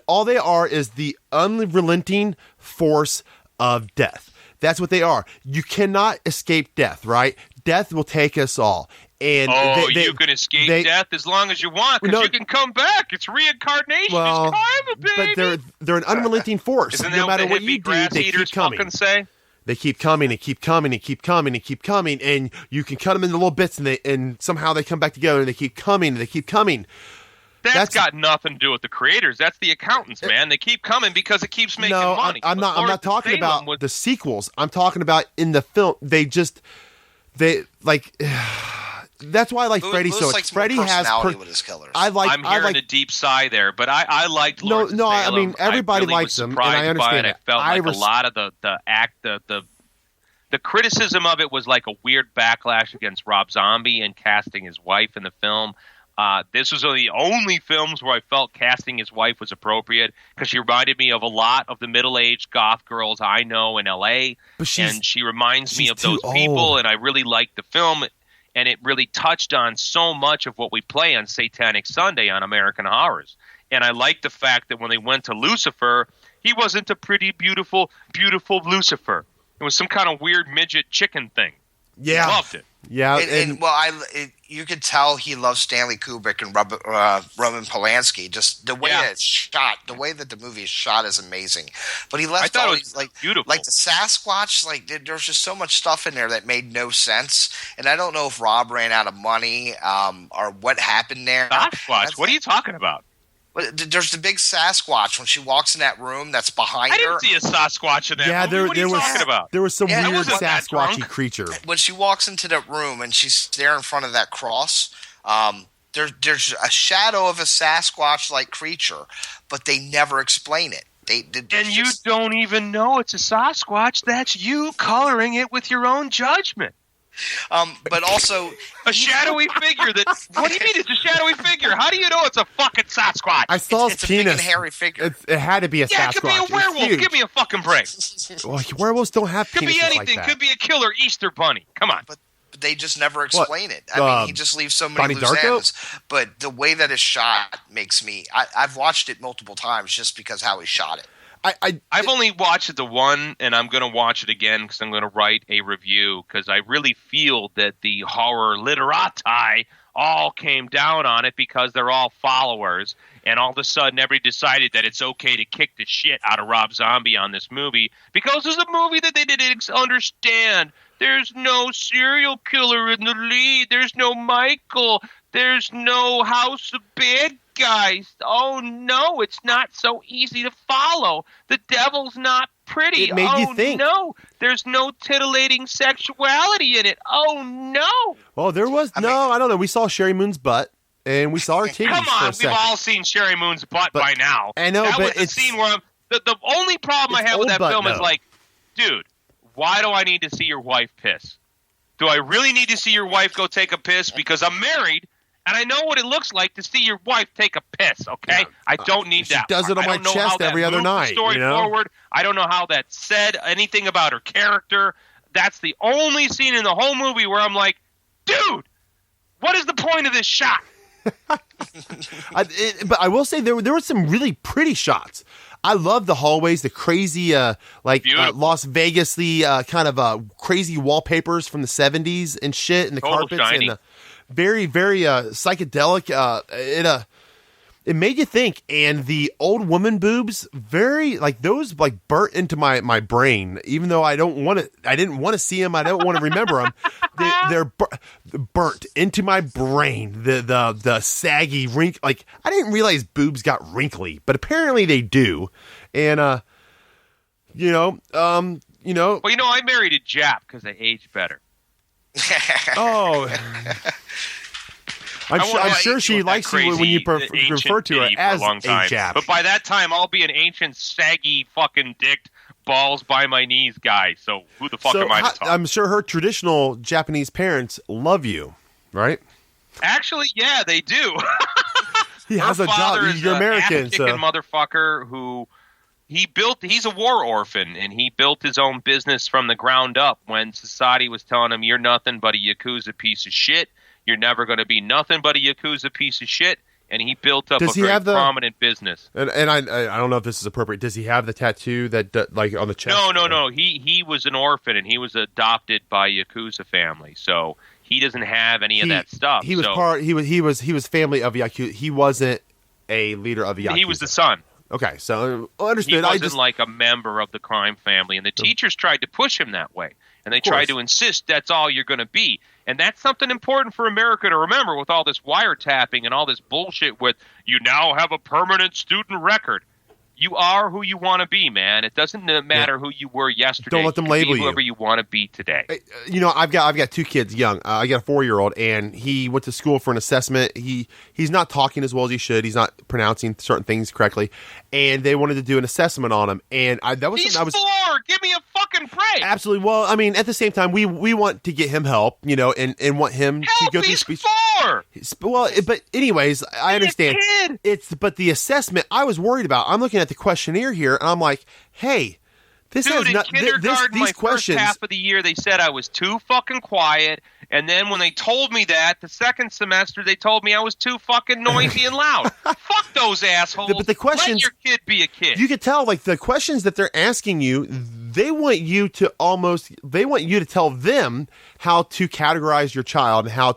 Speaker 2: All they are is the unrelenting force of death. That's what they are. You cannot escape death, right? Death will take us all. And
Speaker 4: you can escape death as long as you want because you can come back. It's reincarnation.
Speaker 2: Well,
Speaker 4: it's karma, baby.
Speaker 2: But they're an unrelenting force.
Speaker 4: Isn't
Speaker 2: no
Speaker 4: that
Speaker 2: matter
Speaker 4: what
Speaker 2: you do, they keep coming.
Speaker 4: Say?
Speaker 2: They keep coming and keep coming and keep coming and keep coming, and you can cut them into little bits, and somehow they come back together, and they keep coming and they keep coming.
Speaker 4: That's got nothing to do with the creators. That's the accountants, man. They keep coming because it keeps making money.
Speaker 2: I'm not talking about the sequels. I'm talking about in the film. That's why I like Freddy so much. Freddy has
Speaker 3: with his killers.
Speaker 4: I'm hearing a deep sigh there, but I liked Lord of Salem.
Speaker 2: I mean everybody likes him, and I understand it.
Speaker 4: I felt like a lot of the criticism of it was like a weird backlash against Rob Zombie and casting his wife in the film. This was one of the only films where I felt casting his wife was appropriate because she reminded me of a lot of the middle-aged goth girls I know in L.A. And she reminds me of those people, and I really liked the film. And it really touched on so much of what we play on Satanic Sunday on American Horrors. And I like the fact that when they went to Lucifer, he wasn't a pretty, beautiful, beautiful Lucifer. It was some kind of weird midget chicken thing.
Speaker 2: Yeah.
Speaker 4: I loved it.
Speaker 2: Yeah.
Speaker 3: You could tell he loves Stanley Kubrick and Roman Polanski. Just the way that it's shot, the way that the movie is shot is amazing. But he left all these,
Speaker 4: beautiful.
Speaker 3: Like the Sasquatch, there's just so much stuff in there that made no sense. And I don't know if Rob ran out of money or what happened there.
Speaker 4: Sasquatch? What are you talking about?
Speaker 3: There's the big Sasquatch when she walks in that room that's behind her.
Speaker 4: I didn't see a Sasquatch in that movie. What are you talking about?
Speaker 2: There was some weird Sasquatchy creature.
Speaker 3: When she walks into that room and she's there in front of that cross, there's a shadow of a Sasquatch-like creature, but they never explain it.
Speaker 4: You don't even know it's a Sasquatch. That's you coloring it with your own judgment.
Speaker 3: But also
Speaker 4: a shadowy figure that. What do you mean it's a shadowy figure? How do you know it's a fucking Sasquatch?
Speaker 2: I saw
Speaker 3: it's
Speaker 2: his penis.
Speaker 3: A big and hairy figure.
Speaker 2: It had to be a Sasquatch.
Speaker 4: Yeah, it could be a werewolf. Give me a fucking break.
Speaker 2: Well, werewolves don't have penises
Speaker 4: could be anything.
Speaker 2: Like that.
Speaker 4: Could be a killer Easter bunny. Come on.
Speaker 3: But they just never explain it. I mean, he just leaves so many loose ends. But the way that it's shot makes me. I've watched it multiple times just because how he shot it.
Speaker 4: I've only watched it the one, and I'm going to watch it again because I'm going to write a review because I really feel that the horror literati all came down on it because they're all followers, and all of a sudden everybody decided that it's okay to kick the shit out of Rob Zombie on this movie because it's a movie that they didn't understand. There's no serial killer in the lead. There's no Michael. There's no House of Bad Guys. Oh, no, it's not so easy to follow. The devil's not pretty.
Speaker 2: It made you think.
Speaker 4: No, there's no titillating sexuality in it. Oh, no.
Speaker 2: Well, there was. I don't know. We saw Sherry Moon's butt, and we saw her titties.
Speaker 4: Come on, we've all seen Sherry Moon's butt by now.
Speaker 2: I know,
Speaker 4: that
Speaker 2: but
Speaker 4: was the scene where the only problem I have with that film is like, dude, why do I need to see your wife piss? Do I really need to see your wife go take a piss? Because I'm married, and I know what it looks like to see your wife take a piss, okay? Yeah. I don't need that.
Speaker 2: She does it on my chest every other night.
Speaker 4: Story forward. I don't know how that said anything about her character. That's the only scene in the whole movie where I'm like, dude, what is the point of this shot?
Speaker 2: But I will say there were some really pretty shots. I love the hallways, the crazy, Las Vegas, the kind of crazy wallpapers from the 70s and shit, and the
Speaker 4: Total
Speaker 2: carpets,
Speaker 4: shiny.
Speaker 2: and very, very psychedelic. It made you think, and the old woman boobs, very those burnt into my brain. Even though I didn't want to see them, I don't want to remember them. They're burnt into my brain. The saggy wrinkle. I didn't realize boobs got wrinkly, but apparently they do. And
Speaker 4: Well, I married a Jap because I age better.
Speaker 2: Oh. I'm sure she likes you when you refer to her as a Jap.
Speaker 4: But by that time, I'll be an ancient, saggy, fucking dicked, balls by my knees guy. So who the fuck am I to talk?
Speaker 2: I'm sure her traditional Japanese parents love you, right?
Speaker 4: Actually, yeah, they do.
Speaker 2: He has a job. You're American, so
Speaker 4: motherfucker who he's a war orphan, and he built his own business from the ground up when society was telling him, you're nothing but a Yakuza piece of shit. You're never going to be nothing but a Yakuza piece of shit. And he built up a very prominent business.
Speaker 2: And I don't know if this is appropriate. Does he have the tattoo that on the chest?
Speaker 4: No. He was an orphan, and he was adopted by a Yakuza family. So he doesn't have any of that stuff.
Speaker 2: He was he was family of Yakuza. He wasn't a leader of Yakuza.
Speaker 4: He was the son.
Speaker 2: Okay, so understood.
Speaker 4: He wasn't like a member of the crime family, and the teachers tried to push him that way. And they tried to insist that's all you're going to be. And that's something important for America to remember with all this wiretapping and all this bullshit with you now have a permanent student record. You are who you want to be, man. It doesn't matter who you were yesterday.
Speaker 2: Don't let them label you.
Speaker 4: Whoever you want to be today.
Speaker 2: I've got two kids, young. I got a 4-year-old, and he went to school for an assessment. He's not talking as well as he should. He's not pronouncing certain things correctly, and they wanted to do an assessment on him. And
Speaker 4: He's 4. Give me a fucking break.
Speaker 2: Absolutely. Well, I mean, at the same time, we want to get him help, and want him to go through speech.
Speaker 4: 4.
Speaker 2: Well, but anyways, I understand. But the assessment I was worried about. I'm looking at the questionnaire here, and I'm like, hey, this
Speaker 4: Dude,
Speaker 2: has not.
Speaker 4: In kindergarten,
Speaker 2: these questions.
Speaker 4: First half of the year, they said I was too fucking quiet, and then when they told me that, the second semester, they told me I was too fucking noisy and loud. Fuck those assholes.
Speaker 2: But the questions,
Speaker 4: let your kid be a kid.
Speaker 2: You could tell, the questions that they're asking you, they want you to tell them how to categorize your child and how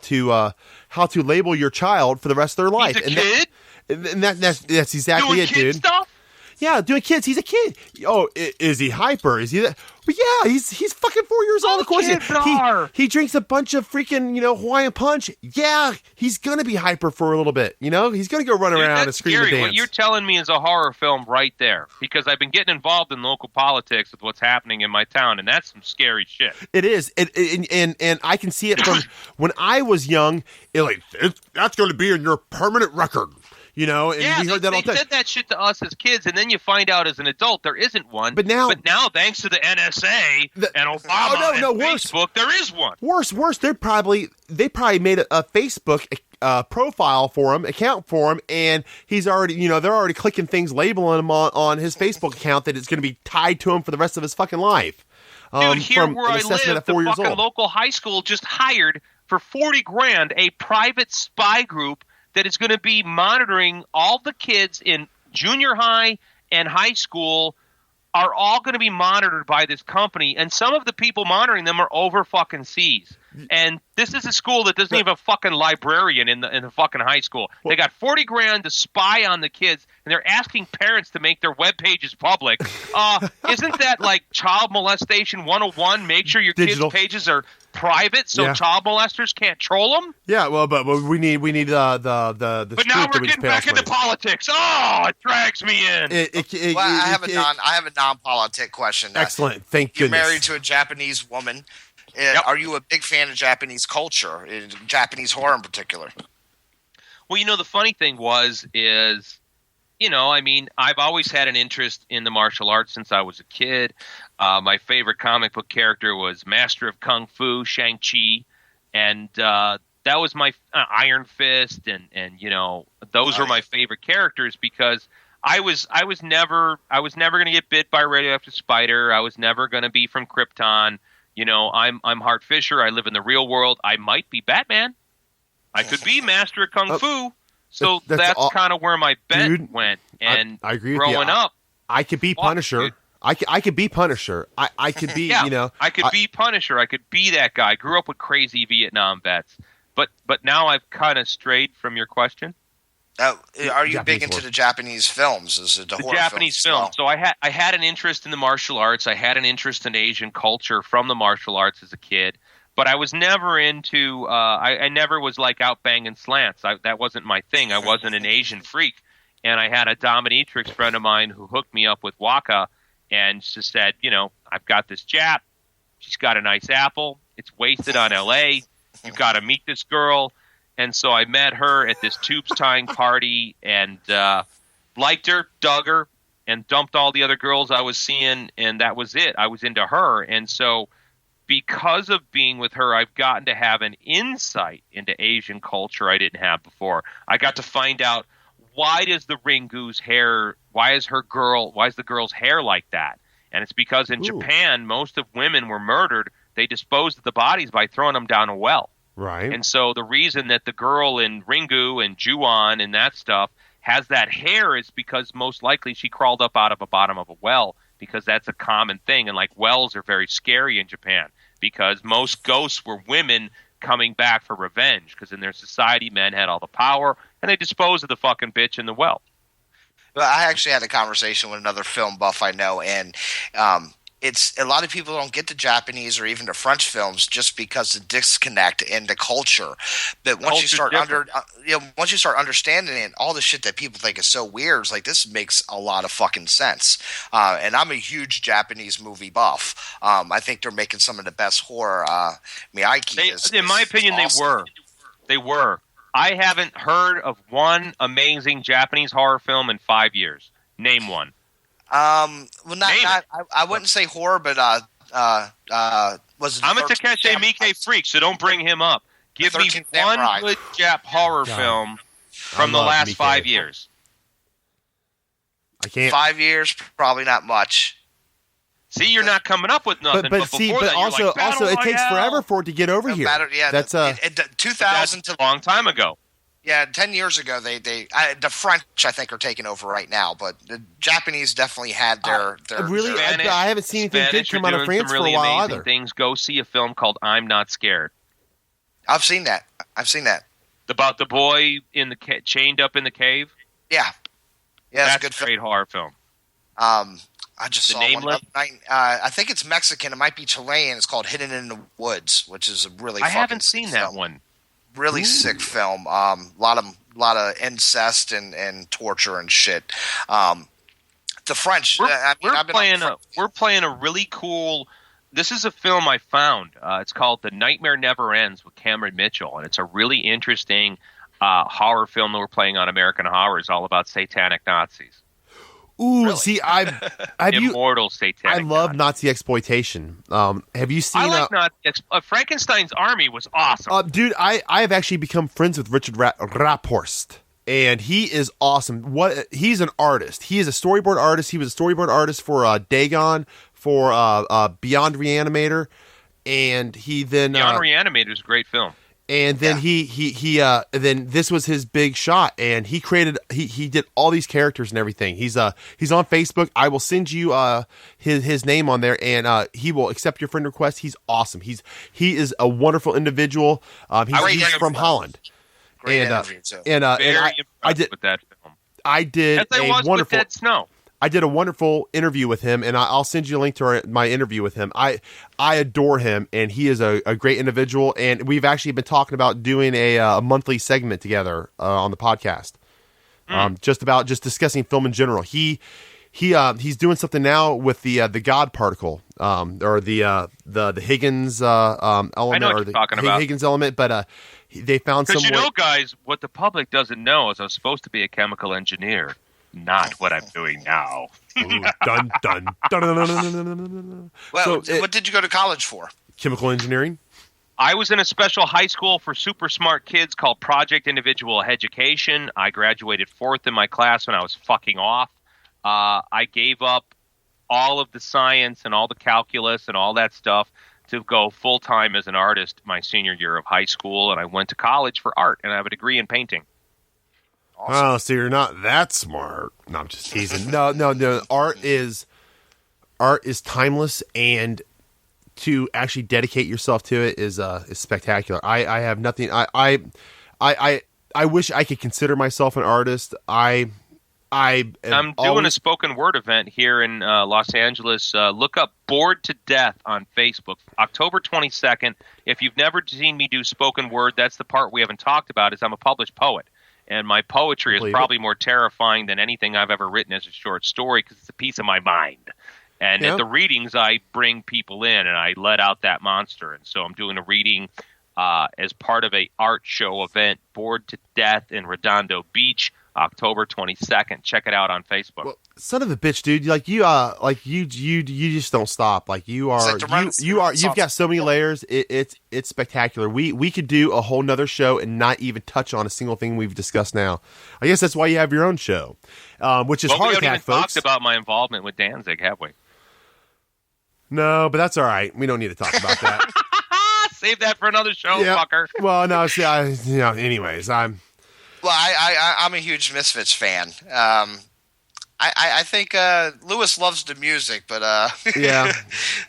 Speaker 2: to label your child for the rest of their life.
Speaker 4: He's a kid?
Speaker 2: That's exactly
Speaker 4: Doing
Speaker 2: it,
Speaker 4: kid
Speaker 2: dude.
Speaker 4: Stuff?
Speaker 2: Yeah, doing kids. He's a kid. Oh, is he hyper? Is he that? Well, yeah, he's fucking 4 years old. Of course, he drinks a bunch of freaking Hawaiian punch. Yeah, he's gonna be hyper for a little bit. He's gonna go run around and scream and dance.
Speaker 4: What you're telling me is a horror film right there, because I've been getting involved in local politics with what's happening in my town, and that's some scary shit.
Speaker 2: It is, and I can see it from when I was young. That's going to be in your permanent record. And we heard that all the time.
Speaker 4: They said that shit to us as kids, and then you find out as an adult there isn't one. But now thanks to the NSA and Obama and Facebook, there is one.
Speaker 2: Worse. They probably made a Facebook profile for him, account for him, and he's already, they're already clicking things, labeling him on his Facebook account that it's going to be tied to him for the rest of his fucking life.
Speaker 4: Dude, here where I live, the fucking local high school just hired for $40,000 a private spy group that is going to be monitoring all the kids in junior high and high school are all going to be monitored by this company. And some of the people monitoring them are over fucking seas. And this is a school that doesn't even have a fucking librarian in the fucking high school. They got $40,000 to spy on the kids, and they're asking parents to make their web pages public. Isn't that like child molestation 101? Make sure your kids' pages are private so child molesters can't troll them?
Speaker 2: Yeah, well, but we need the
Speaker 4: But now we're getting back into politics. Oh, it drags me in.
Speaker 3: I have a non-politic question.
Speaker 2: Excellent. Thank
Speaker 3: You're
Speaker 2: goodness.
Speaker 3: married to a Japanese woman.
Speaker 4: Yep.
Speaker 3: Are you a big fan of Japanese culture, Japanese horror in particular?
Speaker 4: Well, the funny thing is, I've always had an interest in the martial arts since I was a kid. My favorite comic book character was Master of Kung Fu, Shang-Chi, and that was my Iron Fist, and those were my favorite characters because I was never going to get bit by a radioactive spider. I was never going to be from Krypton. I'm HartFisher. I live in the real world. I might be Batman. I could be Master of Kung Fu. So that's kind of where my bent went. And
Speaker 2: I agree with
Speaker 4: growing
Speaker 2: you.
Speaker 4: up,
Speaker 2: I could be Punisher.
Speaker 4: Dude.
Speaker 2: I could be Punisher. I could be,
Speaker 4: I could be Punisher. I could be that guy. Grew up with crazy Vietnam vets. But now I've kind of strayed from your question.
Speaker 3: Are you
Speaker 2: Japanese
Speaker 3: big into
Speaker 2: horror.
Speaker 3: the Japanese films? Is it the horror
Speaker 4: Japanese
Speaker 3: films?
Speaker 4: film. So I had an interest in the martial arts. I had an interest in Asian culture from the martial arts as a kid. But I was never into. I never was like out banging slants. That wasn't my thing. I wasn't an Asian freak. And I had a dominatrix friend of mine who hooked me up with Waka, and she said, I've got this Jap. She's got a nice apple. It's wasted on L.A. You've got to meet this girl. And so I met her at this tubes tying party and liked her, dug her, and dumped all the other girls I was seeing, and that was it. I was into her. And so because of being with her, I've gotten to have an insight into Asian culture I didn't have before. I got to find out, why does the Ringu's hair, why is the girl's hair like that? And it's because in Japan, most of women were murdered. They disposed of the bodies by throwing them down a well.
Speaker 2: Right.
Speaker 4: And so the reason that the girl in Ringu and Ju-on and that stuff has that hair is because most likely she crawled up out of the bottom of a well, because that's a common thing. And like wells are very scary in Japan because most ghosts were women coming back for revenge, because in their society men had all the power and they disposed of the fucking bitch in the well.
Speaker 3: Well, I actually had a conversation with another film buff I know, and it's a lot of people don't get the Japanese or even the French films just because the disconnect in the culture. But once you start once you start understanding it, all the shit that people think is so weird, it's like, this makes a lot of fucking sense. And I'm a huge Japanese movie buff. I think they're making some of the best horror. Miyake
Speaker 4: in my opinion,
Speaker 3: awesome.
Speaker 4: They were. I haven't heard of one amazing Japanese horror film in 5 years. Name one.
Speaker 3: I wouldn't say horror, but was it?
Speaker 4: I'm a Takeshi Miike freak, so don't bring him up. Give me one good Jap horror film from the last
Speaker 2: Miike.
Speaker 4: 5 years.
Speaker 2: I can't.
Speaker 3: 5 years, probably not much.
Speaker 4: See, you're not coming up with nothing.
Speaker 2: But also, it takes forever for it to get over here. That's
Speaker 3: 2000
Speaker 4: a long time ago.
Speaker 3: Yeah, 10 years ago, the French, I think, are taking over right now, but the Japanese definitely had their
Speaker 2: really.
Speaker 3: Their,
Speaker 2: I haven't seen anything good come out of France
Speaker 4: for a
Speaker 2: while either.
Speaker 4: Things. Go see a film called I'm Not Scared.
Speaker 3: I've seen that.
Speaker 4: About the boy in the chained up in the cave.
Speaker 3: Yeah,
Speaker 4: that's
Speaker 3: a good
Speaker 4: great horror film.
Speaker 3: I just saw
Speaker 4: Nameless?
Speaker 3: one. I think it's Mexican. It might be Chilean. It's called Hidden in the Woods, which is a really.
Speaker 4: I haven't seen that one.
Speaker 3: Really sick film. Lot of incest and torture and shit. The French.
Speaker 4: We're playing a really cool. This is a film I found. It's called The Nightmare Never Ends with Cameron Mitchell, and it's a really interesting horror film that we're playing on American Horror. It's all about satanic Nazis.
Speaker 2: Ooh,
Speaker 4: really?
Speaker 2: See,
Speaker 4: Immortal satanic.
Speaker 2: I love Nazi exploitation. Have you seen?
Speaker 4: I like Nazi. Frankenstein's Army was awesome.
Speaker 2: Dude, I have actually become friends with Richard Rapphorst, and he is awesome. He's an artist. He is a storyboard artist. He was a storyboard artist for Dagon, for Beyond Reanimator, and he then
Speaker 4: Beyond Reanimator is a great film.
Speaker 2: And then then this was his big shot, and he did all these characters and everything. He's on Facebook. I will send you his name on there, and he will accept your friend request. He's awesome. He is a wonderful individual. He's from Holland.
Speaker 3: Great
Speaker 2: and I did
Speaker 4: with that film.
Speaker 2: I did
Speaker 4: As I was
Speaker 2: wonderful.
Speaker 4: With Dead Snow.
Speaker 2: I did a wonderful interview with him, and I'll send you a link to my interview with him. I adore him, and he is a great individual, and we've actually been talking about doing a monthly segment together on the podcast, just discussing film in general. He's doing something now with the God particle, or the Higgins element,
Speaker 4: I know what
Speaker 2: or
Speaker 4: you're
Speaker 2: the
Speaker 4: talking about.
Speaker 2: Higgins element, but they found some
Speaker 4: Because
Speaker 2: way.
Speaker 4: guys, what the public doesn't know is I'm supposed to be a chemical engineer. Not what I'm doing now.
Speaker 2: Ooh, dun, dun, dun, dun, dun, dun, dun, dun.
Speaker 3: Well, what did you go to college for?
Speaker 2: Chemical engineering.
Speaker 4: I was in a special high school for super smart kids called Project Individual Education. I graduated 4th in my class when I was fucking off. I gave up all of the science and all the calculus and all that stuff to go full-time as an artist my senior year of high school, and I went to college for art, and I have a degree in painting.
Speaker 3: Awesome.
Speaker 2: Oh, so you're not that smart. No, I'm just teasing. No. Art is timeless, and to actually dedicate yourself to it is spectacular. I have nothing. I wish I could consider myself an artist. I'm
Speaker 4: doing a spoken word event here in Los Angeles. Look up Bored to Death on Facebook, October 22nd. If you've never seen me do spoken word, that's the part we haven't talked about, is I'm a published poet. And my poetry is probably more terrifying than anything I've ever written as a short story because it's a piece of my mind. And at the readings, I bring people in and I let out that monster. And so I'm doing a reading as part of a art show event, Bored to Death in Redondo Beach, October 22nd. Check it out on Facebook.
Speaker 2: Well, son of a bitch, dude! You just don't stop. Like you've got so many layers. It's spectacular. We could do a whole nother show and not even touch on a single thing we've discussed now. I guess that's why you have your own show, which is Heart Attack, folks. We haven't even
Speaker 4: talked about my involvement with Danzig, have we?
Speaker 2: No, but that's all right. We don't need to talk about that.
Speaker 4: Save that for another show, fucker.
Speaker 2: Well, no, see, anyways, I'm
Speaker 3: a huge Misfits fan. I think Lewis loves the music, but
Speaker 2: yeah.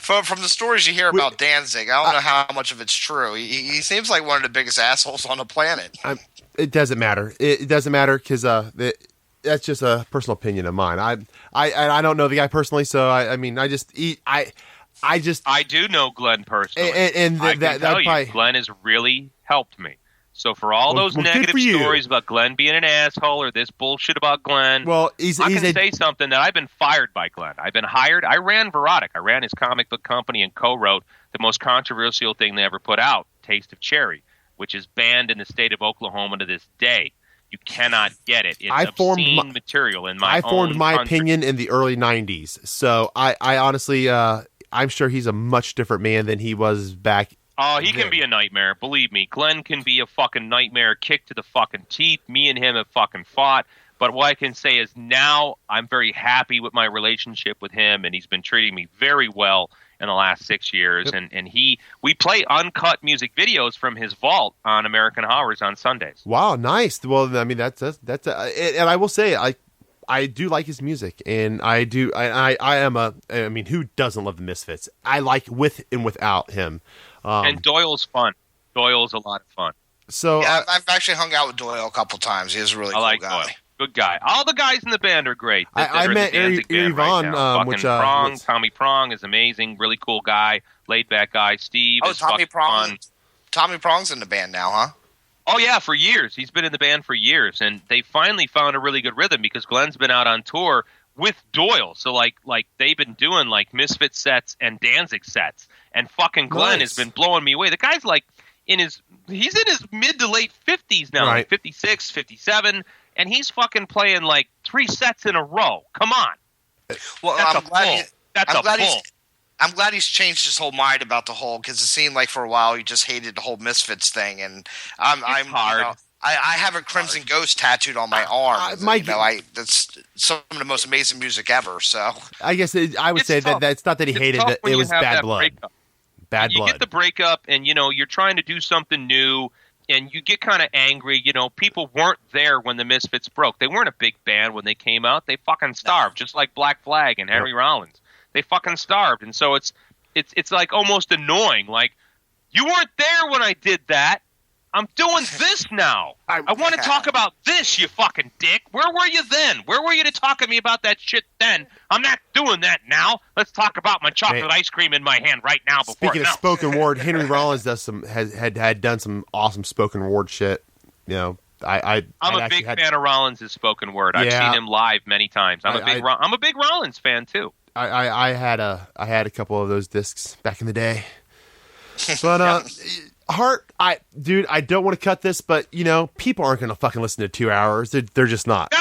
Speaker 3: from the stories you hear about Danzig, I don't know how much of it's true. He seems like one of the biggest assholes on the planet.
Speaker 2: It doesn't matter. It doesn't matter because that's just a personal opinion of mine. I don't know the guy personally, so I
Speaker 4: do know Glenn personally,
Speaker 2: and
Speaker 4: I can tell you, Glenn has really helped me. So for all those negative stories about Glenn being an asshole or this bullshit about Glenn, I'm going to say something that I've been fired by Glenn. I've been hired. I ran Verotic. I ran his comic book company and co-wrote the most controversial thing they ever put out, Taste of Cherry, which is banned in the state of Oklahoma to this day. You cannot get it. It's obscene material in my own country. I formed my opinion
Speaker 2: in the early 90s. So I honestly, I'm sure he's a much different man than he was back.
Speaker 4: Oh, he can be a nightmare. Believe me. Glenn can be a fucking nightmare, kick to the fucking teeth. Me and him have fucking fought. But what I can say is now I'm very happy with my relationship with him, and he's been treating me very well in the last 6 years. Yep. And we play uncut music videos from his vault on American Horrors on Sundays.
Speaker 2: Wow, nice. Well, I mean, that's and I will say I do like his music, and I mean, who doesn't love the Misfits? I like with and without him.
Speaker 4: And Doyle's fun. Doyle's a lot of fun.
Speaker 2: So
Speaker 3: I've actually hung out with Doyle a couple times. He's a really cool guy.
Speaker 4: Doyle. Good guy. All the guys in the band are great.
Speaker 2: I met Erie Vaughn,
Speaker 4: Tommy Prong is amazing. Really cool guy. Laid back guy. Steve is
Speaker 3: Tommy Prong.
Speaker 4: Fun.
Speaker 3: Tommy Prong's in the band now, huh?
Speaker 4: Oh, yeah, for years. He's been in the band for years, and they finally found a really good rhythm because Glenn's been out on tour with Doyle. So, like they've been doing, Misfit sets and Danzig sets, and fucking Glenn has been blowing me away. The guy's, he's in his mid to late 50s now,
Speaker 2: right.
Speaker 4: 56, 57, and he's fucking playing, 3 sets in a row. Come on.
Speaker 3: Well, I'm glad he's changed his whole mind about the whole, because it seemed like for a while he just hated the whole Misfits thing, and I'm hard. I have a Crimson Ghost tattooed on my arm. That's some of the most amazing music ever. So
Speaker 2: I guess I would say
Speaker 4: tough.
Speaker 2: that it's not that he hated it; it was bad blood.
Speaker 4: You get the breakup, and you're trying to do something new, and you get kind of angry. People weren't there when the Misfits broke. They weren't a big band when they came out. They fucking starved, just like Black Flag and Harry Rollins. They fucking starved, and so it's like almost annoying. Like, you weren't there when I did that. I'm doing this now. I want to talk about this, you fucking dick. Where were you then? Where were you to talk to me about that shit then? I'm not doing that now. Let's talk about my chocolate ice cream in my hand right now.
Speaker 2: Speaking of spoken word, Henry Rollins had done some awesome spoken word shit. I'm
Speaker 4: a big fan of Rollins' spoken word. I've seen him live many times. I'm a big Rollins fan too.
Speaker 2: I had a couple of those discs back in the day, but Hart, I don't want to cut this, but people aren't going to fucking listen to 2 hours. They're just not.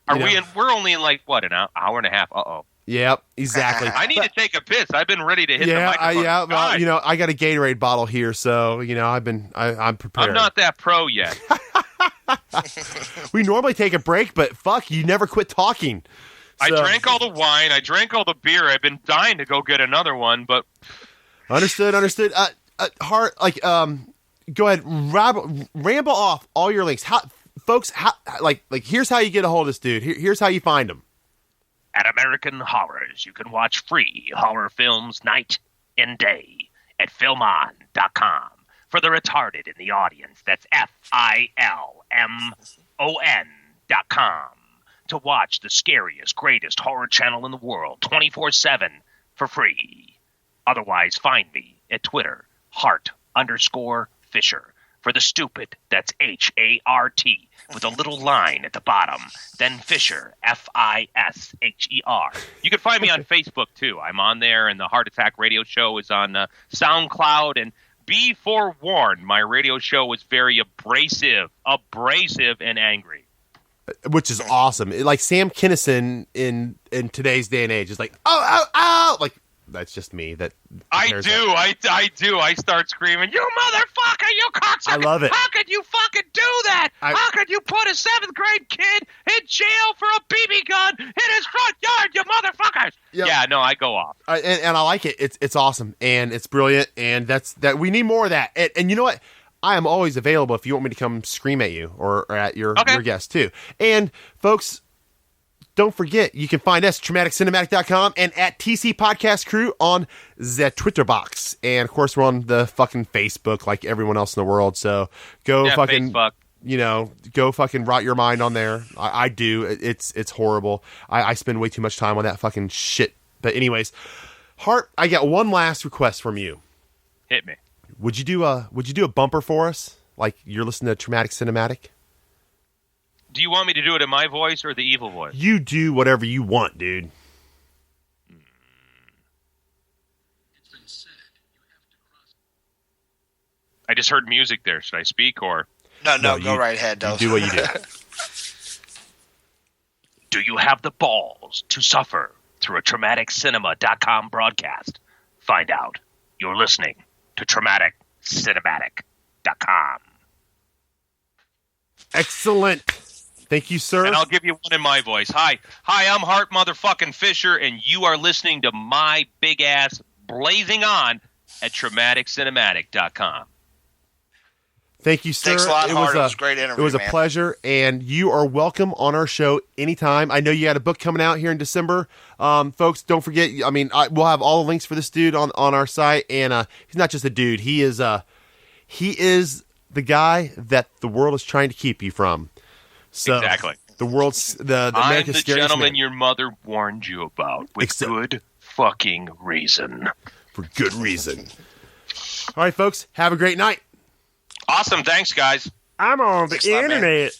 Speaker 4: We're only in an hour and a half.
Speaker 2: Yep, exactly.
Speaker 4: I need to take a piss. I've been ready to hit the microphone.
Speaker 2: Well, I got a Gatorade bottle here, so I'm prepared.
Speaker 4: I'm not that pro yet.
Speaker 2: We normally take a break, but fuck, you never quit talking.
Speaker 4: I drank all the wine. I drank all the beer. I've been dying to go get another one, but
Speaker 2: understood. Hart, go ahead, ramble off all your links. folks, here's how you get a hold of this dude. Here's how you find him.
Speaker 5: At American Horrors, you can watch free horror films night and day at filmon.com. For the retarded in the audience, that's FILMON.com. To watch the scariest, greatest horror channel in the world 24/7 for free. Otherwise, find me at Twitter, Hart_Fisher. For the stupid, that's HART with a little line at the bottom. Then Fisher, FISHER. You can find me on Facebook, too. I'm on there, and the Heart Attack radio show is on SoundCloud. And be forewarned, my radio show is very abrasive, and angry.
Speaker 2: Which is awesome. Like Sam Kinison in today's day and age is like, oh! Like, that's just me. I
Speaker 5: do. I start screaming, "You motherfucker! You cocksucker!
Speaker 2: I love it.
Speaker 5: How could you fucking do that? How could you put a 7th grade kid in jail for a BB gun in his front yard? You motherfuckers!" Yep. Yeah, no, I go off.
Speaker 2: And I like it. It's awesome and it's brilliant. And that we need more of that. And you know what? I am always available if you want me to come scream at you or at your guests too. And folks, don't forget, you can find us at TraumaticCinematic.com and at TC Podcast Crew on the Twitter box. And, of course, we're on the fucking Facebook like everyone else in the world. So go fucking, Facebook. Go fucking rot your mind on there. I do. It's horrible. I spend way too much time on that fucking shit. But anyways, Hart, I got one last request from you.
Speaker 5: Hit me.
Speaker 2: Would you do a bumper for us? Like you're listening to Traumatic Cinematic?
Speaker 5: Do you want me to do it in my voice or the evil voice?
Speaker 2: You do whatever you want, dude.
Speaker 5: I just heard music there. Should I speak or?
Speaker 3: No, go right ahead, Dove.
Speaker 2: Do what you do.
Speaker 5: Do you have the balls to suffer through a TraumaticCinema.com broadcast? Find out. You're listening to TraumaticCinematic.com.
Speaker 2: Excellent. Thank you, sir.
Speaker 5: And I'll give you one in my voice. Hi, I'm Hart motherfucking Fisher, and you are listening to my big ass blazing on at TraumaticCinematic.com.
Speaker 2: Thank you, sir.
Speaker 3: Thanks a lot, Hart. It was a great interview,
Speaker 2: It was a pleasure, and you are welcome on our show anytime. I know you had a book coming out here in December. Folks, don't forget, we'll have all the links for this dude on our site, and he's not just a dude. He is the guy that the world is trying to keep you from. So
Speaker 5: exactly.
Speaker 2: The world's the America's scariest
Speaker 5: gentleman
Speaker 2: man.
Speaker 5: your mother warned you about with good fucking reason.
Speaker 2: For good reason. All right, folks, have a great night.
Speaker 5: Awesome, thanks, guys.
Speaker 2: I'm on the internet.